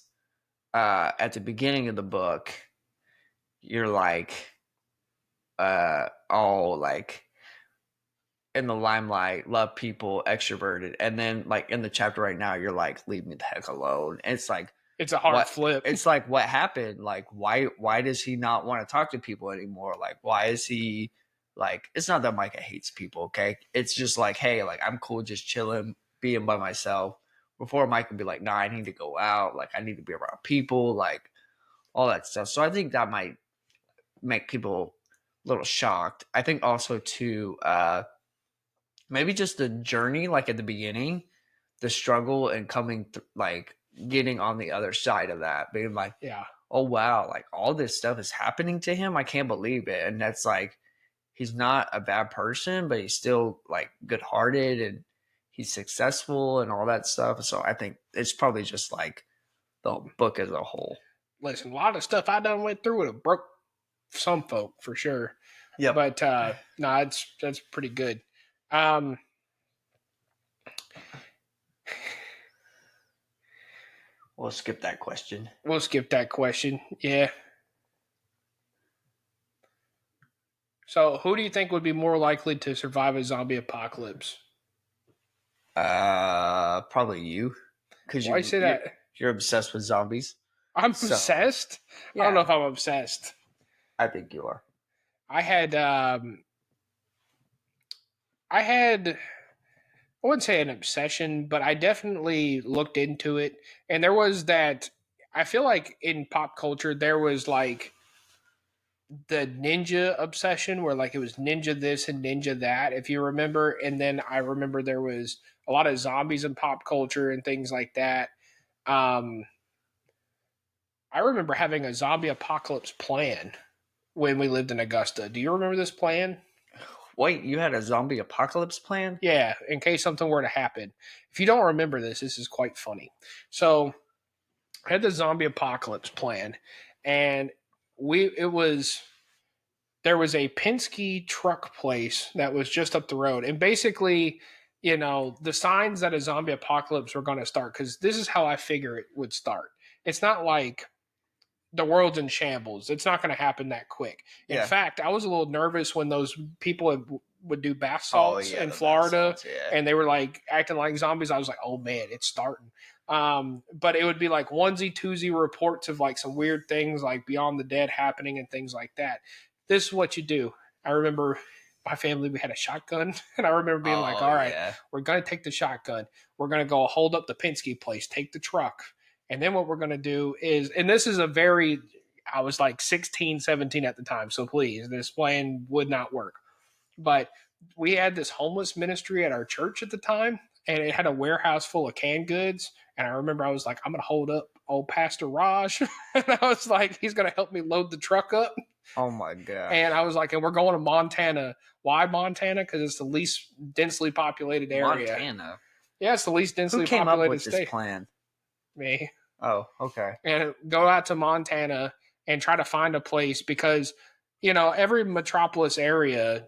S2: at the beginning of the book, you're like all like in the limelight, love people, extroverted, and then like in the chapter right now, you're like, leave me the heck alone. And it's like
S1: it's a hard flip.
S2: It's like what happened? Like why does he not want to talk to people anymore? Like why is he like it's not that Micah hates people, okay? It's just like, hey, like I'm cool just chilling, being by myself. Before Mike would be like, nah, I need to go out, like I need to be around people, like all that stuff. So I think that might make people a little shocked. I think also too, maybe just the journey, like at the beginning, the struggle and coming like getting on the other side of that, being like,
S1: yeah,
S2: oh wow, like all this stuff is happening to him. I can't believe it. And that's like he's not a bad person, but he's still like good hearted and he's successful and all that stuff. So I think it's probably just like the book as a whole.
S1: Listen, a lot of stuff I done went through would have broke some folk for sure.
S2: Yeah,
S1: but no, that's pretty good.
S2: We'll skip that question.
S1: We'll skip that question. Yeah. So, who do you think would be more likely to survive a zombie apocalypse?
S2: Probably you. Because
S1: Why say that?
S2: You're obsessed with zombies.
S1: I'm obsessed. Yeah. I don't know if I'm obsessed.
S2: I think you are.
S1: I wouldn't say an obsession, but I definitely looked into it. And there was that, I feel like in pop culture, there was like the ninja obsession where like it was ninja this and ninja that, if you remember. And then I remember there was a lot of zombies in pop culture and things like that. I remember having a zombie apocalypse plan when we lived in Augusta. Do you remember this plan?
S2: Wait, you had a zombie apocalypse plan?
S1: Yeah, in case something were to happen. If you don't remember this is quite funny. So I had the zombie apocalypse plan, and there was a Penske truck place that was just up the road. And basically, you know, the signs that a zombie apocalypse were going to start, because this is how I figure it would start. It's not like the world's in shambles. It's not going to happen that quick. In fact, I was a little nervous when those people would do bath salts in Florida, and they were like acting like zombies. I was like, oh man, it's starting. But it would be like onesie twosie reports of like some weird things like Beyond the Dead happening and things like that. This is what you do. I remember my family, we had a shotgun, and I remember being like, all right, we're going to take the shotgun. We're going to go hold up the Penske place, take the truck. And then what we're going to do is, and this is I was like 16, 17 at the time. So please, this plan would not work. But we had this homeless ministry at our church at the time, and it had a warehouse full of canned goods. And I remember I was like, I'm going to hold up old Pastor Raj. And I was like, he's going to help me load the truck up.
S2: Oh my gosh.
S1: And I was like, and we're going to Montana. Why Montana? Because it's the least densely populated area.
S2: Montana.
S1: Yeah, it's the least
S2: Who
S1: densely
S2: came up
S1: populated
S2: with this
S1: state.
S2: plan?
S1: Me.
S2: Oh, okay.
S1: And go out to Montana and try to find a place because, every metropolis area,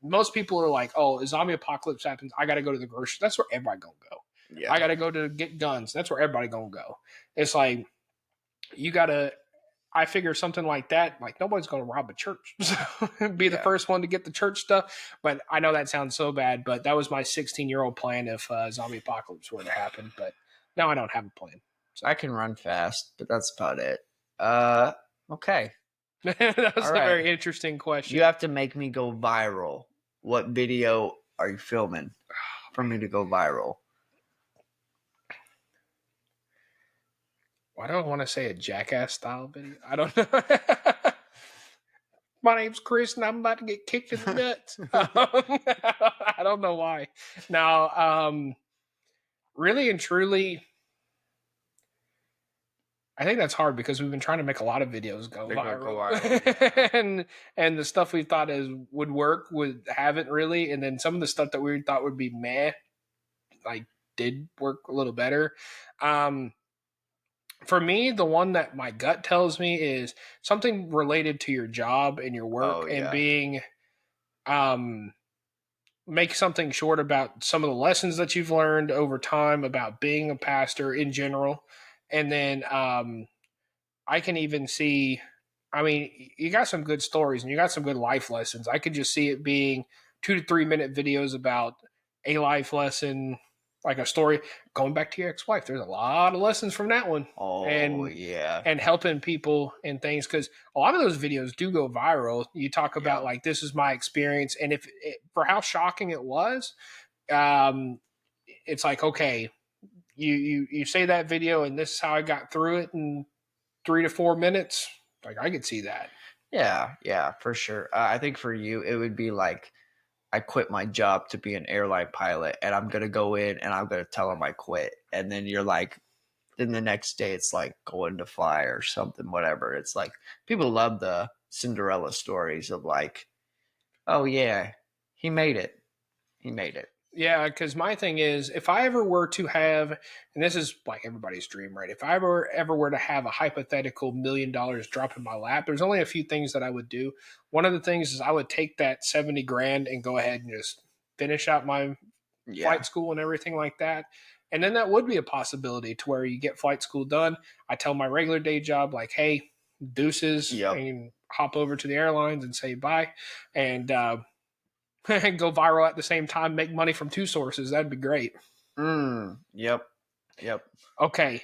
S1: most people are like, oh, a zombie apocalypse happens. I got to go to the grocery. That's where everybody going to go.
S2: Yeah.
S1: I got to go to get guns. That's where everybody going to go. It's like, you got to, I figure something like that, like nobody's going to rob a church. So be the first one to get the church stuff. But I know that sounds so bad, but that was my 16-year-old plan if zombie apocalypse were to happen. But now I don't have a plan.
S2: So. I can run fast, but that's about it. Okay.
S1: That was a very interesting question.
S2: You have to make me go viral. What video are you filming for me to go viral?
S1: Why do I want to say a Jackass style video? I don't know. My name's Chris and I'm about to get kicked in the nuts. I don't know why. Now, really and truly, I think that's hard because we've been trying to make a lot of videos go viral. and the stuff we thought would work haven't really. And then some of the stuff that we thought would be meh, like did work a little better. For me, the one that my gut tells me is something related to your job and your work and being, make something short about some of the lessons that you've learned over time about being a pastor in general. And then I can even see, I mean, you got some good stories and you got some good life lessons. I could just see it being 2 to 3 minute videos about a life lesson, like a story going back to your ex-wife. There's a lot of lessons from that one. And helping people and things, because a lot of those videos do go viral. You talk about like, this is my experience. And for how shocking it was, it's like, okay, you say that video and this is how I got through it in 3 to 4 minutes. Like I could see that.
S2: Yeah, for sure. I think for you, it would be like, I quit my job to be an airline pilot and I'm going to go in and I'm going to tell them I quit. And then you're like, then the next day it's like going to fly or something, whatever. It's like people love the Cinderella stories of like, oh yeah, he made it.
S1: Yeah, because my thing is, if I ever were to have, and this is like everybody's dream, right? If I ever were to have a hypothetical $1 million drop in my lap, there's only a few things that I would do. One of the things is I would take that 70 grand and go ahead and just finish out my flight school and everything like that. And then that would be a possibility to where you get flight school done. I tell my regular day job, like, hey, deuces, and hop over to the airlines and say bye. And, and go viral at the same time, make money from 2 sources. That'd be great.
S2: Yep.
S1: Okay.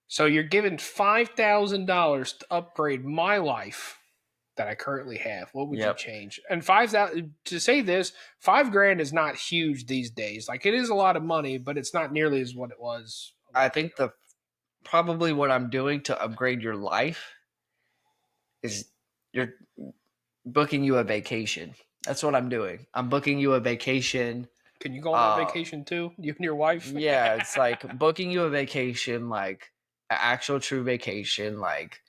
S1: So you're given $5,000 to upgrade my life that I currently have. What would you change? And 5,000 to say this, $5,000 is not huge these days. Like it is a lot of money, but it's not nearly as what it was.
S2: I think probably what I'm doing to upgrade your life is you're booking you a vacation. That's what I'm doing. I'm booking you a vacation.
S1: Can you go on that vacation too? You and your wife?
S2: Yeah, it's like booking you a vacation, like an actual true vacation, like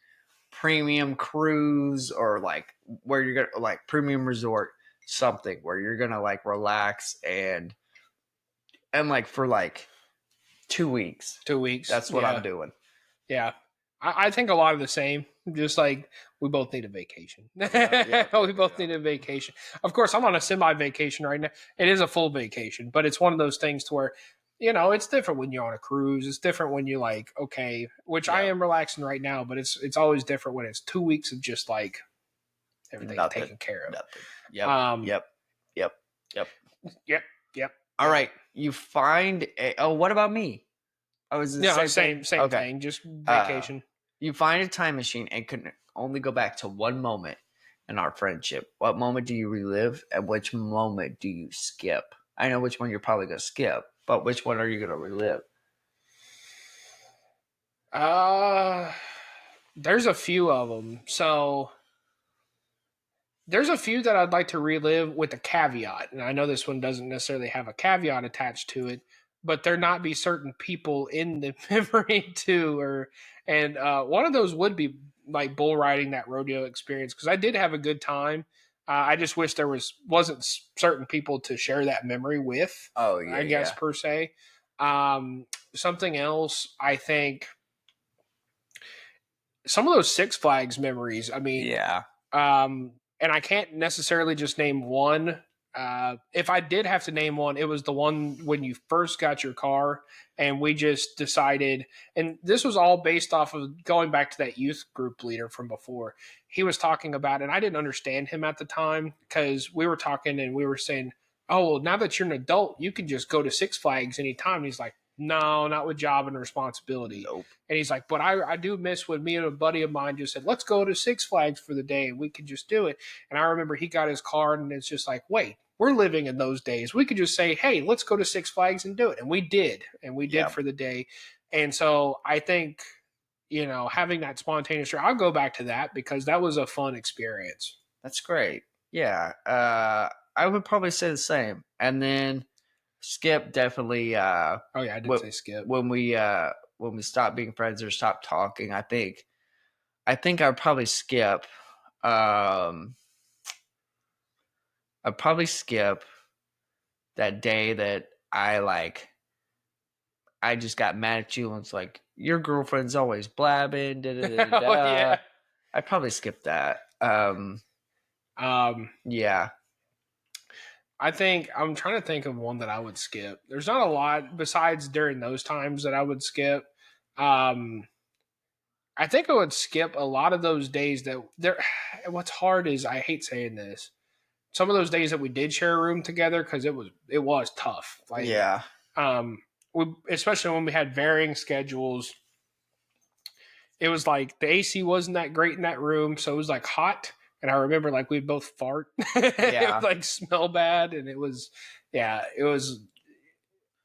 S2: premium cruise or like where you're gonna like premium resort, something where you're gonna like relax and like for like 2 weeks.
S1: 2 weeks.
S2: That's what I'm doing.
S1: Yeah. I think a lot of the same. Just like we both need a vacation. We both need a vacation. Of course, I'm on a semi-vacation right now. It is a full vacation, but it's one of those things to where, it's different when you're on a cruise. It's different when you're like, okay, which I am relaxing right now, but it's always different when it's 2 weeks of just like everything taken care of. Yep.
S2: All right. You find what about me? I was
S1: same thing, just vacation.
S2: You find a time machine and can only go back to one moment in our friendship. What moment do you relive and which moment do you skip? I know which one you're probably going to skip, but which one are you going to relive?
S1: There's a few of them. So there's a few that I'd like to relive with a caveat. And I know this one doesn't necessarily have a caveat attached to it, but there not be certain people in the memory too. And one of those would be like bull riding, that rodeo experience, because I did have a good time. I just wish there wasn't certain people to share that memory with.
S2: Oh yeah,
S1: I guess
S2: yeah,
S1: per se. Um, Something else, I think some of those Six Flags memories. I mean,
S2: yeah.
S1: and I can't necessarily just name one. If I did have to name one, it was the one when you first got your car, and we just decided. And this was all based off of going back to that youth group leader from before. He was talking about, and I didn't understand him at the time because we were talking and we were saying, "Oh, well, now that you're an adult, you can just go to Six Flags anytime." And he's like, "No, not with job and responsibility."
S2: Nope.
S1: And he's like, "But I do miss when me and a buddy of mine just said, let's go to Six Flags for the day and we could just do it." And I remember he got his card and it's just like, wait, we're living in those days. We could just say, hey, let's go to Six Flags and do it. And we did. And we did
S2: Yep.
S1: for the day. And so I think, having that spontaneous trip, I'll go back to that because that was a fun experience.
S2: That's great. Yeah. I would probably say the same. And then Skip definitely.
S1: Oh, yeah, I did say Skip.
S2: When we stopped being friends or stopped talking, I think I'd probably skip. I'd probably skip that day that I just got mad at you and was like, your girlfriend's always blabbing. Da, da, da, da,
S1: Oh, yeah.
S2: I'd probably skip that. Yeah.
S1: I think I'm trying to think of one that I would skip. There's not a lot besides during those times that I would skip. I think I would skip a lot of those days that there. What's hard is I hate saying this. Some of those days that we did share a room together because it was tough. Like
S2: Yeah.
S1: especially when we had varying schedules. It was like the AC wasn't that great in that room, so it was like hot. And I remember like we'd both fart. It would like smell bad, and it was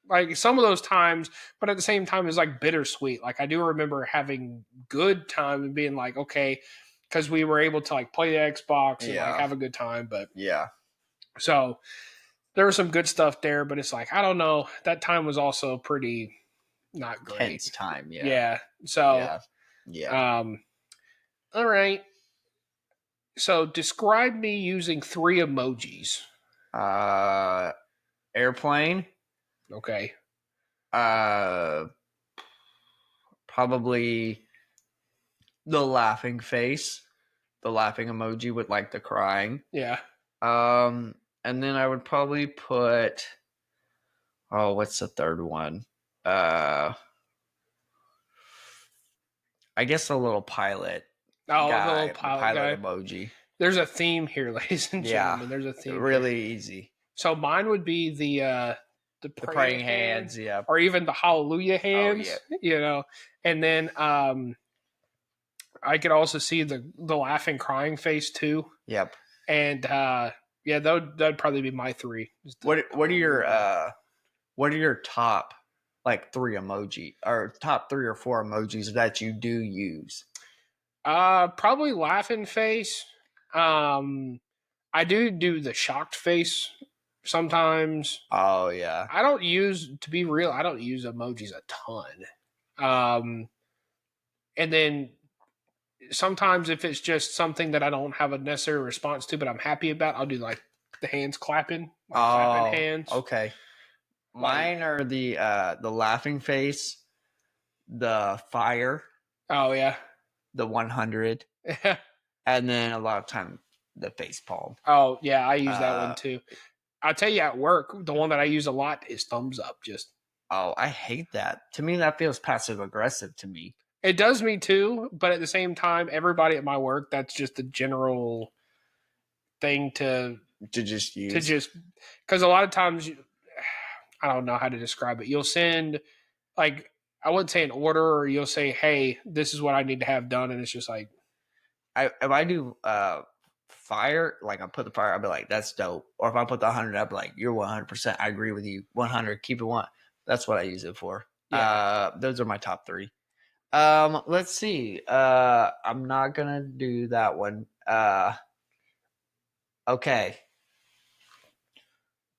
S1: like some of those times, but at the same time, it's like bittersweet. Like I do remember having good time and being like, okay, because we were able to like play the Xbox and like have a good time. But
S2: yeah,
S1: so there was some good stuff there, but it's like I don't know. That time was also pretty not great.
S2: tense time. Yeah.
S1: Yeah. So
S2: Yeah.
S1: All right. So describe me using 3 emojis.
S2: Airplane.
S1: Okay.
S2: Probably the laughing face, the laughing emoji with like the crying.
S1: Yeah.
S2: And then I would probably put, what's the third one? I guess a little pilot.
S1: Oh,
S2: guy,
S1: the little pilot guy.
S2: emoji.
S1: There's a theme here, ladies and gentlemen. There's a theme.
S2: Really easy.
S1: So mine would be the
S2: praying hands, yeah,
S1: or even the hallelujah hands.
S2: Oh, yeah.
S1: And then I could also see the laughing, crying face too.
S2: Yep.
S1: And that'd probably be my 3.
S2: What are your top like 3 emoji or top 3 or 4 emojis that you do use?
S1: Probably laughing face. I do the shocked face sometimes.
S2: Oh yeah.
S1: To be real, I don't use emojis a ton. And then sometimes if it's just something that I don't have a necessary response to, but I'm happy about, I'll do like the hands clapping, clapping hands.
S2: Okay. Mine are the laughing face, the fire.
S1: Oh yeah.
S2: The 100. And then a lot of time the face palm.
S1: Oh yeah, I use that one too. I'll tell you at work, the one that I use a lot is thumbs up.
S2: I hate that. To me, that feels passive aggressive to me.
S1: It does me too, but at the same time, everybody at my work, that's just the general thing to
S2: just use.
S1: Because a lot of times, I don't know how to describe it. You'll send, like, I wouldn't say an order, or you'll say, hey, this is what I need to have done. And it's just like.
S2: If I do fire, like I put the fire, I'll be like, that's dope. Or if I put the 100, I'll be like, you're 100%. I agree with you. 100, keep it 1. That's what I use it for. Yeah. Those are my top 3. Let's see. I'm not going to do that one. Okay.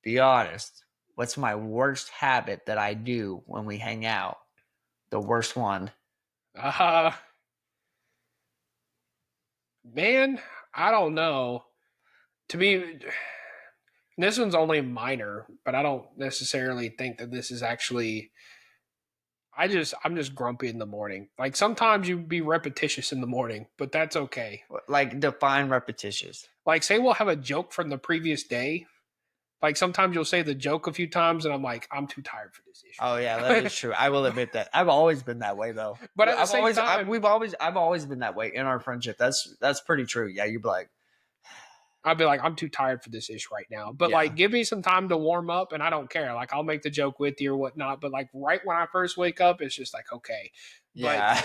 S2: Be honest. What's my worst habit that I do when we hang out? The worst one.
S1: Man, I don't know. To me, this one's only minor, but I don't necessarily think that this is actually. I'm just grumpy in the morning. Like sometimes you be repetitious in the morning, but that's okay.
S2: Like define repetitious.
S1: Like say we'll have a joke from the previous day. Like sometimes you'll say the joke a few times, and I'm like, I'm too tired for this issue.
S2: Oh yeah, that is true. I will admit that. I've always been that way though.
S1: But at the same time,
S2: I've always been that way in our friendship. That's pretty true. Yeah, you'd be like,
S1: I'd be like, I'm too tired for this ish right now. But like, give me some time to warm up, and I don't care. Like, I'll make the joke with you or whatnot. But like, right when I first wake up, it's just like, okay.
S2: Yeah.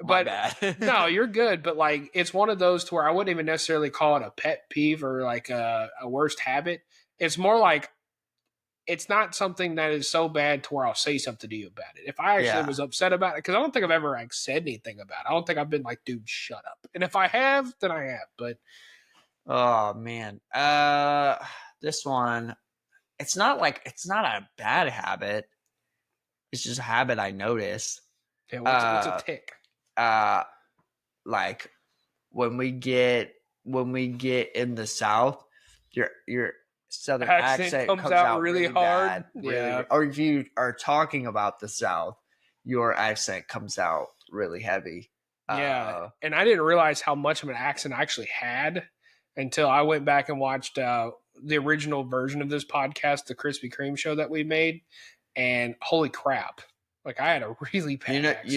S1: But
S2: bad.
S1: no, you're good. But like, it's one of those to where I wouldn't even necessarily call it a pet peeve or like a worst habit. It's more like it's not something that is so bad to where I'll say something to you about it. If I actually was upset about it, because I don't think I've ever like said anything about it. I don't think I've been like, dude, shut up. And if I have, then I have. But
S2: oh man, this one, it's not a bad habit. It's just a habit I notice.
S1: yeah, what's a tick?
S2: Like when we get in the South, your Southern accent comes out really
S1: hard.
S2: Bad,
S1: yeah.
S2: Or if you are talking about the South, your accent comes out really heavy.
S1: Yeah, and I didn't realize how much of an accent I actually had until I went back and watched the original version of this podcast, the Krispy Kreme show that we made, and holy crap! Like I had a really bad accent.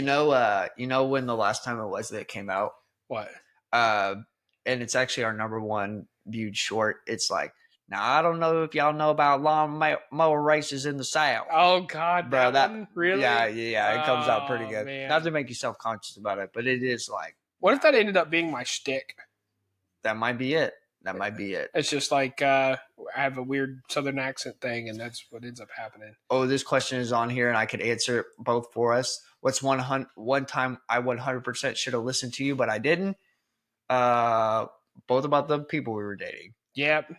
S2: You know when the last time it was that it came out?
S1: What?
S2: And it's actually our number one viewed short. It's like, now I don't know if y'all know about lawnmower races in the South.
S1: Oh God,
S2: bro,
S1: that one? Really?
S2: Yeah, it comes out pretty good.
S1: Man.
S2: Not to make you self conscious about it, but it is like.
S1: What if that ended up being my shtick?
S2: That might be it. That might be it.
S1: It's just like I have a weird Southern accent thing, and that's what ends up happening.
S2: Oh, this question is on here, and I could answer it both for us. What's one time I 100% should have listened to you, but I didn't? Both about the people we were dating.
S1: Yep.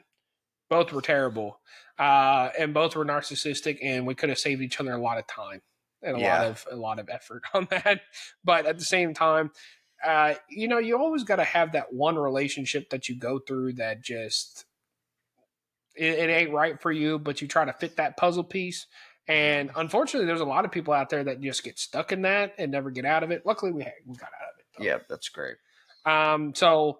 S1: Both were terrible. And both were narcissistic, and we could have saved each other a lot of time and a lot of effort on that. But at the same time, you always got to have that one relationship that you go through that just it ain't right for you, but you try to fit that puzzle piece. And unfortunately, there's a lot of people out there that just get stuck in that and never get out of it. Luckily, we got out of it. Though.
S2: Yeah, that's great.
S1: So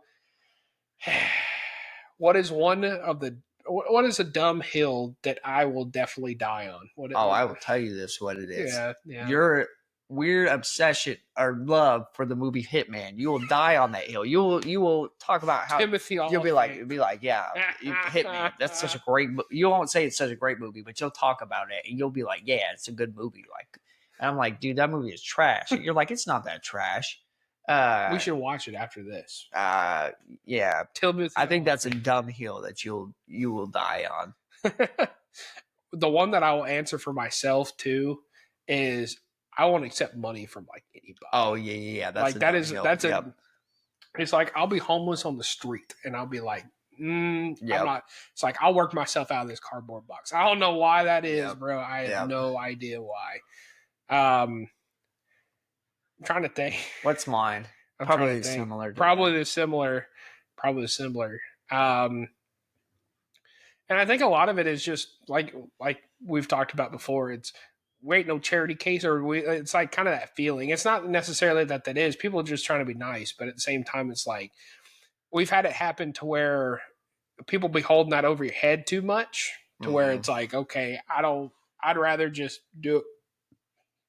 S1: what is what is a dumb hill that I will definitely die on?
S2: I will tell you this, what it is.
S1: Yeah.
S2: Your weird obsession or love for the movie Hitman. You will die on that hill. You will talk about how
S1: Timothy.
S2: You'll be like, yeah, Hitman. That's such a great. You won't say it's such a great movie, but you'll talk about it and you'll be like, yeah, it's a good movie. Like, and I'm like, dude, that movie is trash. And you're like, it's not that trash.
S1: We should watch it after this.
S2: Yeah,
S1: Timothy.
S2: I think that's a dumb hill that you will die on.
S1: The one that I will answer for myself too is I won't accept money from like anybody.
S2: Oh yeah.
S1: It's like I'll be homeless on the street and I'll be like, I'm not. It's like I'll work myself out of this cardboard box. I don't know why that is, bro. I have no idea why. I'm trying to think.
S2: What's mine? Probably similar.
S1: Probably similar. And I think a lot of it is just like we've talked about before. It's wait, no charity case, or it's like kind of that feeling. It's not necessarily that is. People are just trying to be nice, but at the same time, it's like we've had it happen to where people be holding that over your head too much, to where it's like, okay, I'd rather just do it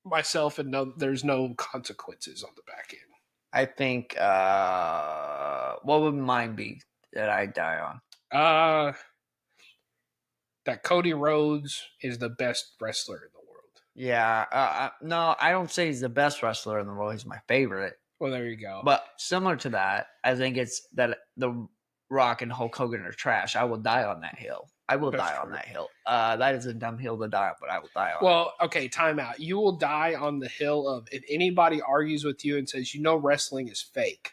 S1: myself and know there's no consequences on the back end.
S2: I think what would mine be that I die on?
S1: That Cody Rhodes is the best wrestler in the world.
S2: Yeah. No, I don't say he's the best wrestler in the world. He's my favorite.
S1: Well, there you go.
S2: But similar to that, I think it's that the Rock and Hulk Hogan are trash. I will die on that hill. I will die on that hill. That is a dumb hill to die on, but I will die on.
S1: Well, okay, time out. You will die on the hill of if anybody argues with you and says, wrestling is fake.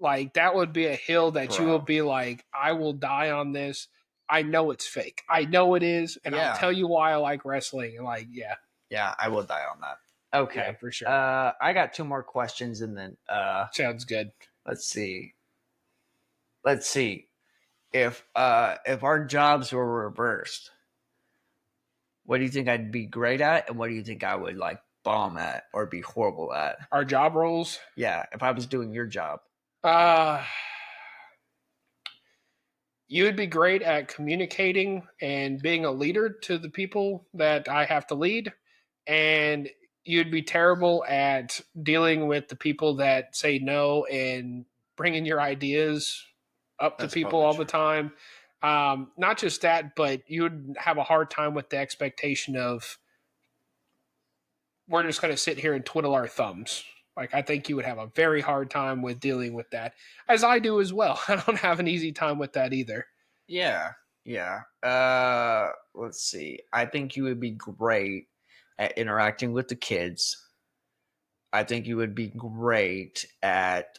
S1: Like, that would be a hill that you will be like, I will die on this. I know it's fake. I know it is, and I'll tell you why I like wrestling. And like,
S2: yeah, I will die on that. Okay,
S1: yeah, for sure.
S2: I got two more questions, and then
S1: sounds good.
S2: Let's see. let's see. If our jobs were reversed, what do you think I'd be great at, and what do you think I would like bomb at or be horrible at?
S1: Our job roles.
S2: Yeah, if I was doing your job.
S1: Uh, you would be great at communicating and being a leader to the people that I have to lead. And you'd be terrible at dealing with the people that say no and bringing your ideas up to
S2: That's
S1: people
S2: probably
S1: all the
S2: true.
S1: time. Not just that, but you would have a hard time with the expectation of we're just going to sit here and twiddle our thumbs. Like, I think you would have a very hard time with dealing with that, as I do as well. I don't have an easy time with that either.
S2: Yeah, yeah. Let's see. I think you would be great at interacting with the kids. I think you would be great at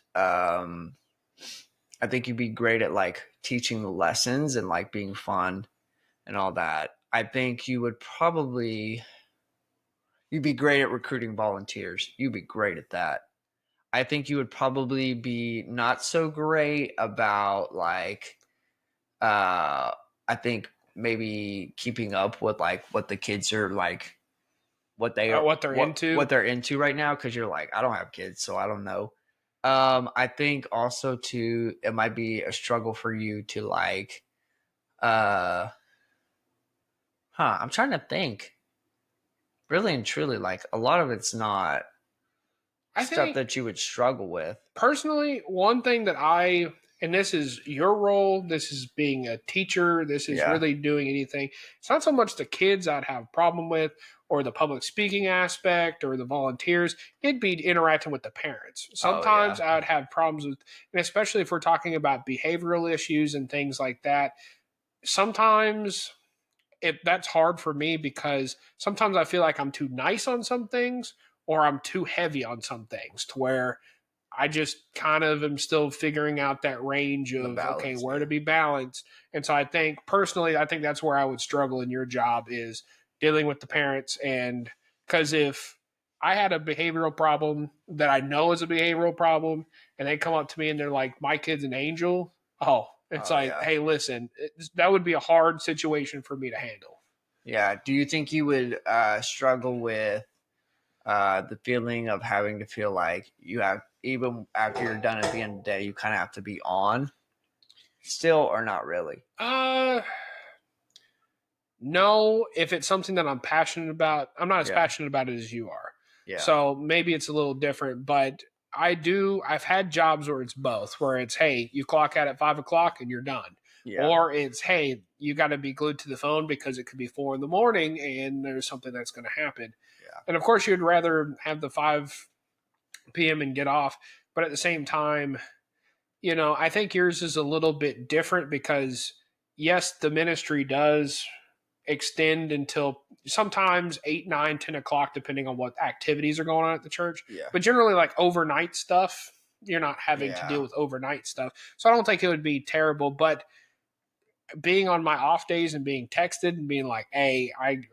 S2: I think you'd be great at like teaching the lessons and like being fun and all that. I think you'd be great at recruiting volunteers. You'd be great at that. I think you would probably be not so great about like I think maybe keeping up with like what the kids are like
S1: What they're into.
S2: what they're into right now, because you're like, I don't have kids, so I don't know. I think also too it might be a struggle for you to like uh I'm trying to think. Really and truly, like a lot of it's not
S1: I
S2: stuff
S1: think
S2: that you would struggle with.
S1: personally, one thing that and this is your role, this is being a teacher, this is
S2: Yeah.
S1: really doing anything. It's not so much the kids I'd have a problem with, or the public speaking aspect, or the volunteers. It'd be interacting with the parents.
S2: Oh yeah.
S1: Sometimes I'd have problems with, and especially if we're talking about behavioral issues and things like that. Sometimes that's hard for me because sometimes I feel like I'm too nice on some things or I'm too heavy on some things to where I just kind of am still figuring out that range
S2: The
S1: of okay,
S2: balance.
S1: where to be balanced. And so I think personally, I think that's where I would struggle in your job is dealing with the parents. And because if I had a behavioral problem that I know is a behavioral problem, and they come up to me and they're like, "My kid's an angel," oh, it's
S2: Oh
S1: like,
S2: yeah.
S1: "Hey, listen, that would be a hard situation for me to handle."
S2: Yeah. Do you think you would struggle with the feeling of having to feel like you have, even after you're done at the end of the day, you kind of have to be on still, or not really?
S1: Uh, No, if it's something that I'm passionate about, I'm not as
S2: Yeah.
S1: passionate about it as you are.
S2: Yeah.
S1: So maybe it's a little different, but I've had jobs where it's both, where it's, hey, you clock out at 5 o'clock and you're done.
S2: Yeah.
S1: Or it's, hey, you got to be glued to the phone because it could be 4 in the morning and there's something that's going to happen.
S2: Yeah.
S1: And of course, you'd rather have the 5 p.m. and get off. But at the same time, I think yours is a little bit different because, yes, the ministry does extend until sometimes 8, 9, 10 o'clock, depending on what activities are going on at the church.
S2: Yeah.
S1: But generally, like overnight stuff, you're not having to deal
S2: Yeah.
S1: with overnight stuff. So I don't think it would be terrible. But being on my off days and being texted and being like, hey, I'd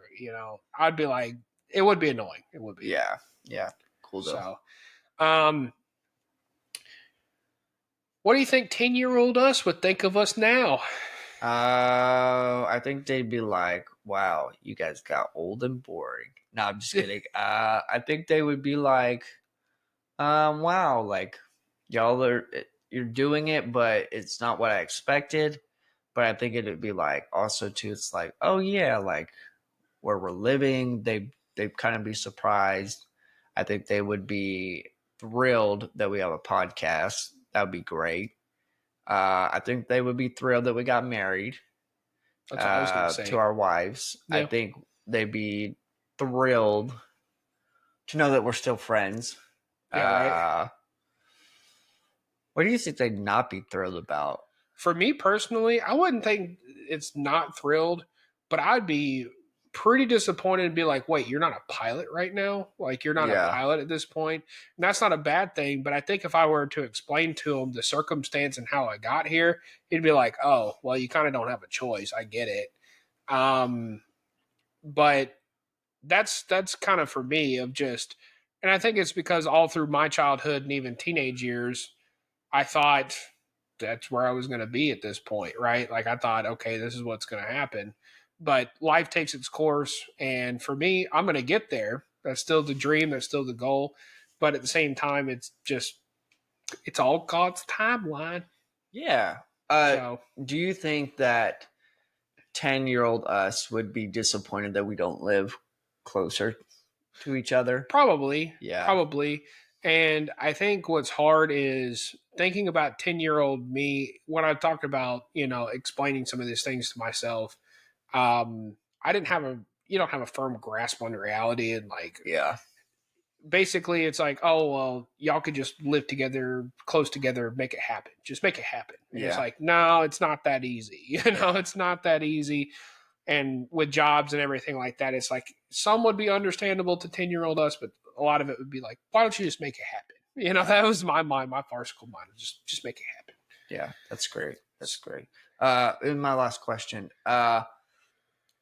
S1: be like, it would be annoying. It would be.
S2: Yeah. Yeah. Cool though.
S1: So, um, what do you think 10-year-old us would think of us now?
S2: I think they'd be like, "Wow, you guys got old and boring." No, I'm just kidding. I think they would be like, wow, like y'all are you're doing it, but it's not what I expected." But I think it'd be like also too. It's like, oh yeah, like where we're living, they'd kind of be surprised. I think they would be thrilled that we have a podcast. That would be great. I think they would be thrilled that we got married
S1: That's what I was going to say.
S2: to our wives. I
S1: Yeah.
S2: think they'd be thrilled to know that we're still friends.
S1: Yeah, right.
S2: What do you think they'd not be thrilled about?
S1: For me personally, I wouldn't think it's not thrilled, but I'd be pretty disappointed and be like, wait, you're not a pilot right now? Like, you're not a
S2: Yeah,
S1: pilot at this point. And that's not a bad thing, but I think if I were to explain to them the circumstance and how I got here, he'd be like, oh, well, you kind of don't have a choice. I get it. But that's kind of for me of just, and I think it's because all through my childhood and even teenage years, I thought that's where I was going to be at this point, right? Like I thought, okay, this is what's going to happen. But life takes its course. And for me, I'm going to get there. That's still the dream. That's still the goal. But at the same time, it's all God's timeline.
S2: Yeah.
S1: So
S2: Do you think that 10-year-old us would be disappointed that we don't live closer to each other?
S1: probably,
S2: Yeah.
S1: probably. And I think what's hard is thinking about 10-year-old me when I talked about, explaining some of these things to myself. I didn't have you don't have a firm grasp on reality. And like,
S2: Yeah.
S1: basically it's like, oh, well, y'all could just live together, close together, make it happen. Just make it happen. And it's
S2: Yeah.
S1: like, no, it's not that easy. It's not that easy. And with jobs and everything like that, it's like some would be understandable to 10-year-old us, but a lot of it would be like, why don't you just make it happen? That was my mind, my farcical mind. Just make it happen.
S2: Yeah. That's great. That's great. In my last question,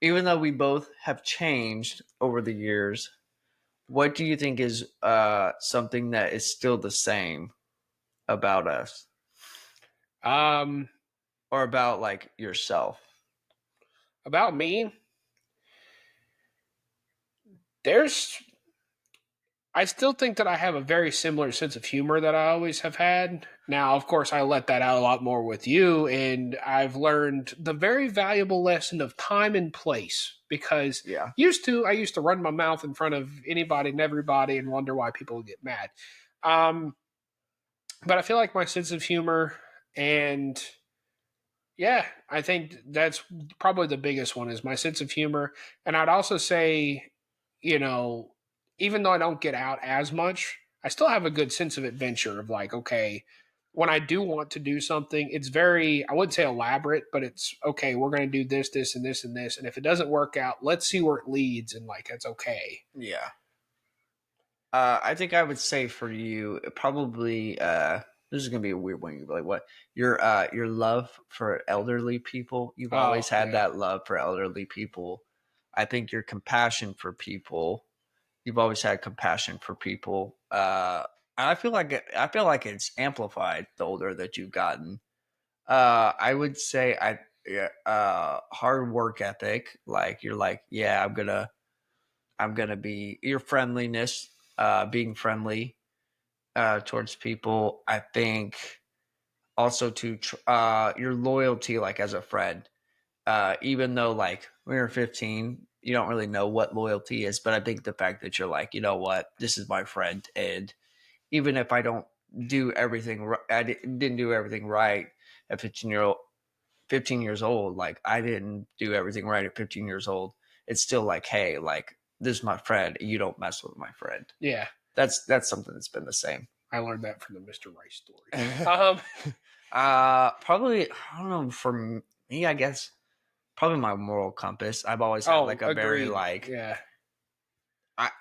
S2: even though we both have changed over the years, what do you think is something that is still the same about us
S1: Um,
S2: or about like yourself?
S1: about me, there's I still think that I have a very similar sense of humor that I always have had. Now, of course, I let that out a lot more with you, and I've learned the very valuable lesson of time and place because
S2: Yeah.
S1: I used to run my mouth in front of anybody and everybody and wonder why people would get mad. Um, but I feel like my sense of humor and yeah, I think that's probably the biggest one is my sense of humor. And I'd also say, you know, even though I don't get out as much, I still have a good sense of adventure of like, okay, when I do want to do something, it's very, I wouldn't say elaborate, but it's okay, we're going to do this, this, and this, and this. And if it doesn't work out, let's see where it leads. And like, that's okay.
S2: Yeah. I think I would say for you, probably this is gonna be a weird one. You're like, what? Your love for elderly people. You've
S1: Oh,
S2: always had
S1: yeah.
S2: that love for elderly people. I think your compassion for people. You've always had compassion for people. I feel like it's amplified the older that you've gotten. I would say yeah, hard work ethic. Like you're like, yeah, I'm gonna be your friendliness, being friendly towards people. I think also to your loyalty, like as a friend. Even though like when you're 15, you don't really know what loyalty is, but I think the fact that you're like, you know what, this is my friend, and even if I don't do everything, I didn't do everything right at 15 years old. Like I didn't do everything right at 15 years old. It's still like, hey, like this is my friend. You don't mess with my friend.
S1: Yeah.
S2: That's something that's been the same.
S1: I learned that from the Mr. Rice story.
S2: Probably I don't know. For me, I guess probably my moral compass. I've always had
S1: Oh,
S2: like a very
S1: agreed.
S2: like
S1: Yeah.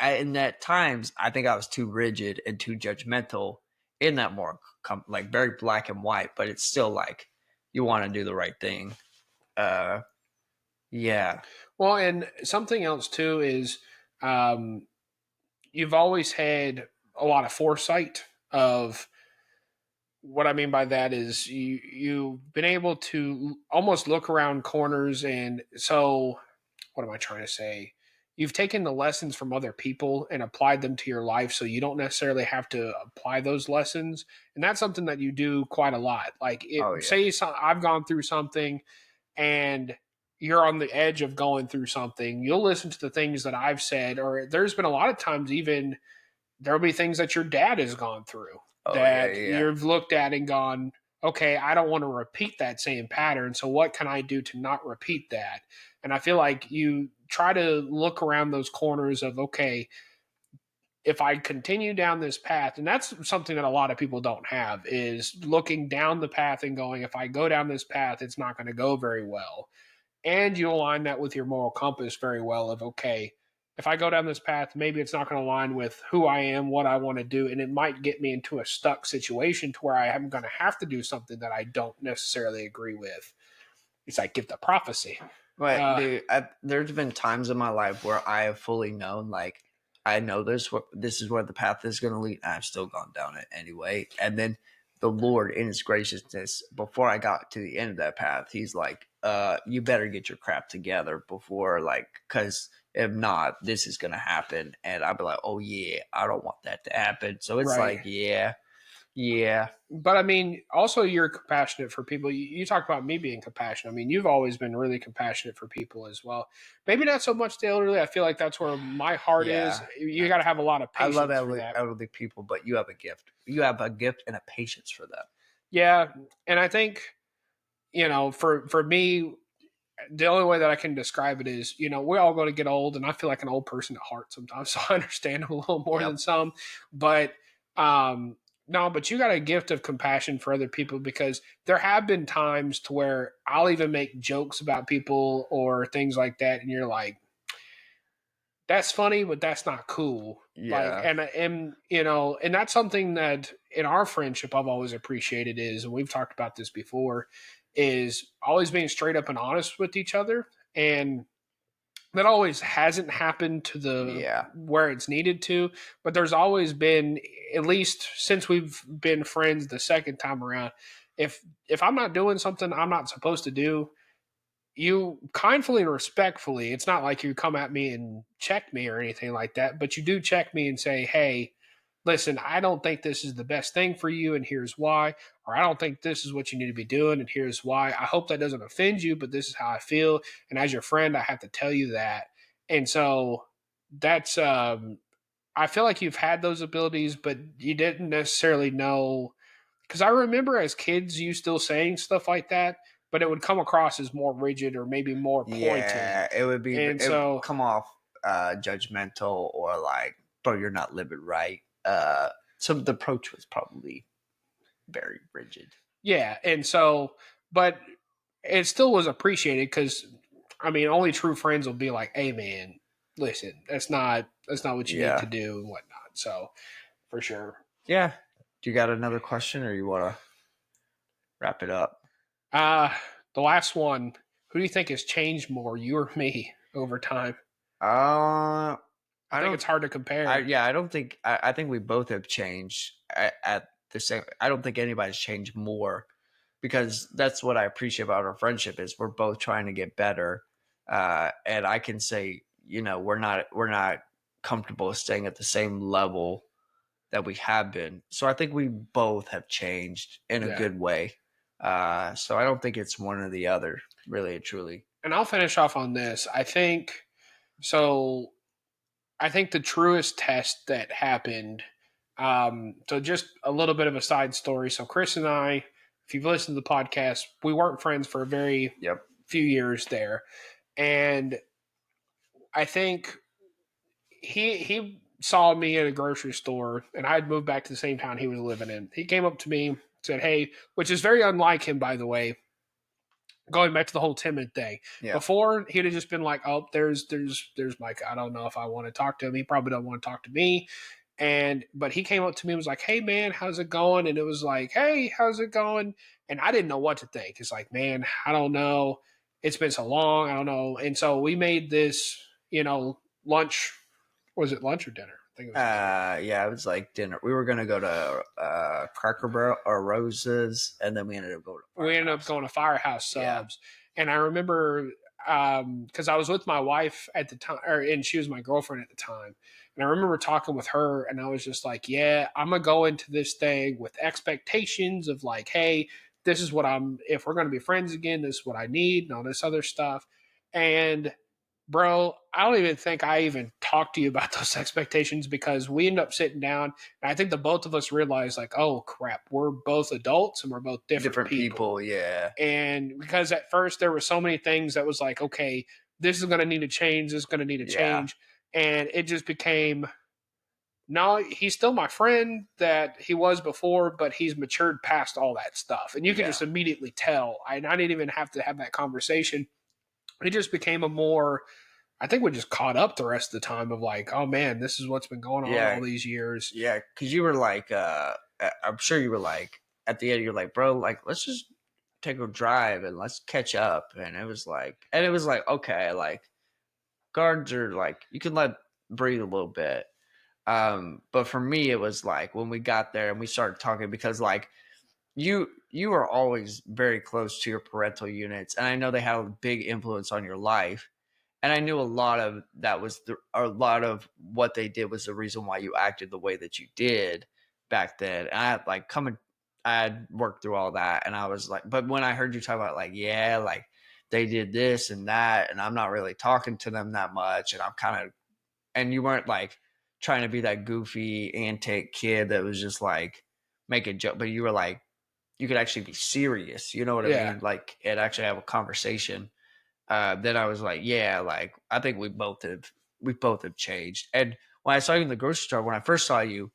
S2: in that times I think I was too rigid and too judgmental in that moral like very black and white. But it's still like you want to do the right thing. Uh, yeah,
S1: Well, and something else too is um, you've always had a lot of foresight of what I mean by that is you've been able to almost look around corners and so what am I trying to say? You've taken the lessons from other people and applied them to your life so you don't necessarily have to apply those lessons. And that's something that you do quite a lot. Like
S2: oh yeah,
S1: say I've gone through something and you're on the edge of going through something, you'll listen to the things that I've said, or there's been a lot of times even there'll be things that your dad has gone through
S2: oh yeah,
S1: that
S2: yeah.
S1: you've looked at and gone, okay, I don't want to repeat that same pattern. So what can I do to not repeat that? And I feel like you try to look around those corners of, okay, if I continue down this path, and that's something that a lot of people don't have, is looking down the path and going, if I go down this path, it's not going to go very well. And you align that with your moral compass very well of, okay, if I go down this path, maybe it's not going to align with who I am, what I want to do, and it might get me into a stuck situation to where I am going to have to do something that I don't necessarily agree with. It's like get the prophecy.
S2: Right, dude. There's been times in my life where I have fully known, like, I know this is where the path is going to lead. And I've still gone down it anyway, and then the Lord in his graciousness, before I got to the end of that path, he's like, you better get your crap together before, like, because if not, this is gonna happen. And I'd be like, oh yeah, I don't want that to happen. So it's
S1: Right.
S2: like, yeah.
S1: But I mean, also you're compassionate for people. You talk about me being compassionate. I mean, you've always been really compassionate for people as well. Maybe not so much the elderly. I feel like that's where my heart is.
S2: Yeah.
S1: You got to have a lot of
S2: I love
S1: patience for that.
S2: elderly people, but you have a gift. You have a gift and a patience for them.
S1: Yeah, and I think for me, the only way that I can describe it is, we're all going to get old, and I feel like an old person at heart sometimes, so I understand them a little more
S2: Yep.
S1: than some. But no, but you got a gift of compassion for other people, because there have been times to where I'll even make jokes about people or things like that, and you're like, that's funny, but that's not cool. Like,
S2: Yeah.
S1: and that's something that in our friendship I've always appreciated is, and we've talked about this before, is always being straight up and honest with each other. And that always hasn't happened to the
S2: Yeah.
S1: where it's needed to, but there's always been, at least since we've been friends the second time around, if I'm not doing something I'm not supposed to do, you kindly and respectfully, it's not like you come at me and check me or anything like that, but you do check me and say, hey, listen, I don't think this is the best thing for you, and here's why. Or I don't think this is what you need to be doing, and here's why. I hope that doesn't offend you, but this is how I feel. And as your friend, I have to tell you that. And so that's, I feel like you've had those abilities, but you didn't necessarily know. Because I remember as kids, you still saying stuff like that, but it would come across as more rigid or maybe more pointed.
S2: Yeah. It would
S1: And so,
S2: come off judgmental, or like, bro, you're not living right. So the approach was probably very rigid.
S1: yeah. And so, but it still was appreciated because, I mean, only true friends will be like, hey, man, listen, that's not what you need to
S2: Yeah.
S1: do and whatnot. So, for sure.
S2: Yeah. Do you got another question, or you want to wrap it up?
S1: Uh, the last one, who do you think has changed more, you or me, over time?
S2: Uh,
S1: I
S2: I
S1: think
S2: don't.
S1: it's hard to compare.
S2: I don't think. I think we both have changed at the same. I don't think anybody's changed more, because that's what I appreciate about our friendship is we're both trying to get better. And I can say, we're not comfortable staying at the same level that we have been. So I think we both have changed in a
S1: Yeah.
S2: good way. So I don't think it's one or the other, really and truly.
S1: And I'll finish off on this. I think so. I think the truest test that happened. So just a little bit of a side story. So Chris and I, if you've listened to the podcast, we weren't friends for a very
S2: Yep.
S1: few years there, and I think he saw me at a grocery store, and I had moved back to the same town he was living in. He came up to me, said, "Hey," which is very unlike him, by the way. Going back to the whole timid thing.
S2: Yeah.
S1: Before, he'd have just been like, "Oh, there's Mike. I don't know if I want to talk to him. He probably don't want to talk to me." But he came up to me and was like, "Hey man, how's it going?" And it was like, "Hey, how's it going?" And I didn't know what to think. It's like, man, I don't know. It's been so long. I don't know. And so we made this, lunch. Was it lunch or dinner? I think it was dinner.
S2: Yeah, it was like dinner. We were gonna go to Cracker Barrel or Roses, and then we ended up going to
S1: We ended up
S2: Firehouse.
S1: going to Firehouse
S2: Yeah.
S1: Subs, and I remember because I was with my wife at the time, and she was my girlfriend at the time, and I remember talking with her, and I was just like, "Yeah, I'm gonna go into this thing with expectations of like, hey, this is what I'm. If we're gonna be friends again, this is what I need, and all this other stuff." And bro, I don't even think I even talked to you about those expectations, because we ended up sitting down, and I think the both of us realized like, oh crap, we're both adults and we're both different people.
S2: Yeah.
S1: And because at first there were so many things that was like, okay, this is going to need to change, this is going to need to
S2: Yeah.
S1: change, and it just became, no, he's still my friend that he was before, but he's matured past all that stuff, and you can
S2: Yeah.
S1: just immediately tell. I didn't even have to have that conversation. It just became a more, I think we just caught up the rest of the time of like, oh man, this is what's been going on
S2: Yeah.
S1: all these years.
S2: Yeah, because you were like, I'm sure you were like, at the end, you're like, bro, like, let's just take a drive and let's catch up. And it was like, okay, like, guards are like, you can let breathe a little bit. But for me, it was like when we got there and we started talking, because like you are always very close to your parental units, and I know they had a big influence on your life. And I knew a lot of that was a lot of what they did was the reason why you acted the way that you did back then. And I had like I had worked through all that, and I was like, but when I heard you talk about like, yeah, like they did this and that, and I'm not really talking to them that much, and I'm kind of, and you weren't like trying to be that goofy antic kid that was just like making joke, but you were like, you could actually be serious, you know what I
S1: Yeah.
S2: mean? Like, and actually have a conversation. Then I was like, yeah, like I think we both have changed. And when I saw you in the grocery store, when I first saw you,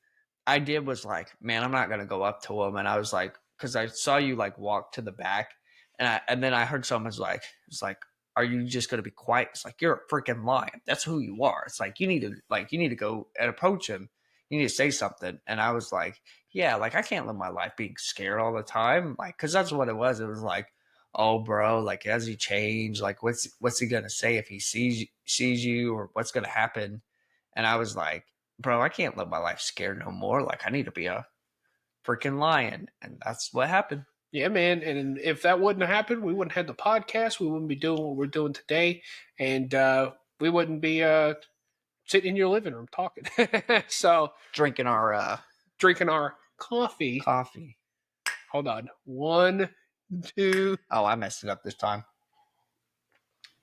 S2: I did was like, man, I'm not gonna go up to him. And I was like, because I saw you like walk to the back, and then I heard someone's like, it's like, are you just gonna be quiet? It's like you're a freaking lion. That's who you are. It's like you need to go and approach him. You need to say something. And I was like, yeah, like I can't live my life being scared all the time, like because that's what it was. It was like, oh bro, like has he changed, like what's he gonna say if he sees you, or what's gonna happen? And I was like, bro, I can't live my life scared no more, like I need to be a freaking lion. And that's what happened.
S1: Yeah, man. And if that wouldn't have happened, we wouldn't have the podcast. We wouldn't be doing what we're doing today. And we wouldn't be sitting in your living room talking. So,
S2: Drinking our
S1: drinking our coffee.
S2: coffee.
S1: Hold on. 1, 2.
S2: Oh, I messed it up this time.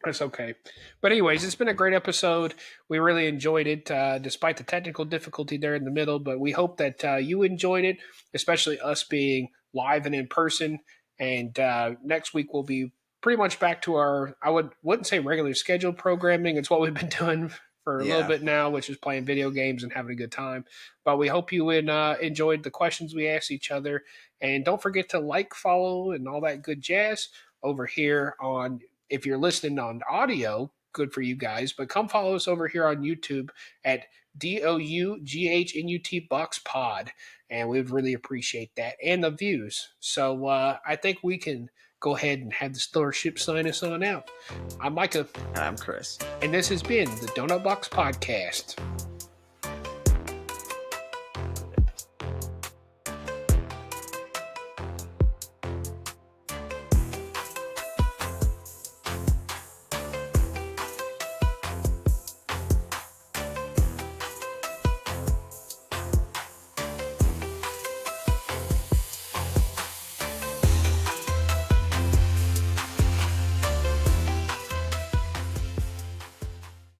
S1: That's okay. But anyways, it's been a great episode. We really enjoyed it, despite the technical difficulty there in the middle. But we hope that you enjoyed it, especially us being live and in person. And next week we'll be pretty much back to our, wouldn't say regular scheduled programming. It's what we've been doing for a little bit now, which is playing video games and having a good time. But we hope you enjoyed the questions we asked each other. And don't forget to like, follow, and all that good jazz over here on, if you're listening on audio, good for you guys. But come follow us over here on YouTube at DOUGHNUT Bucks Pod. And we'd really appreciate that and the views. So I think we can go ahead and have the Starship sign us on out. I'm Micah.
S2: And I'm Chris.
S1: And this has been the Donut Box Podcast.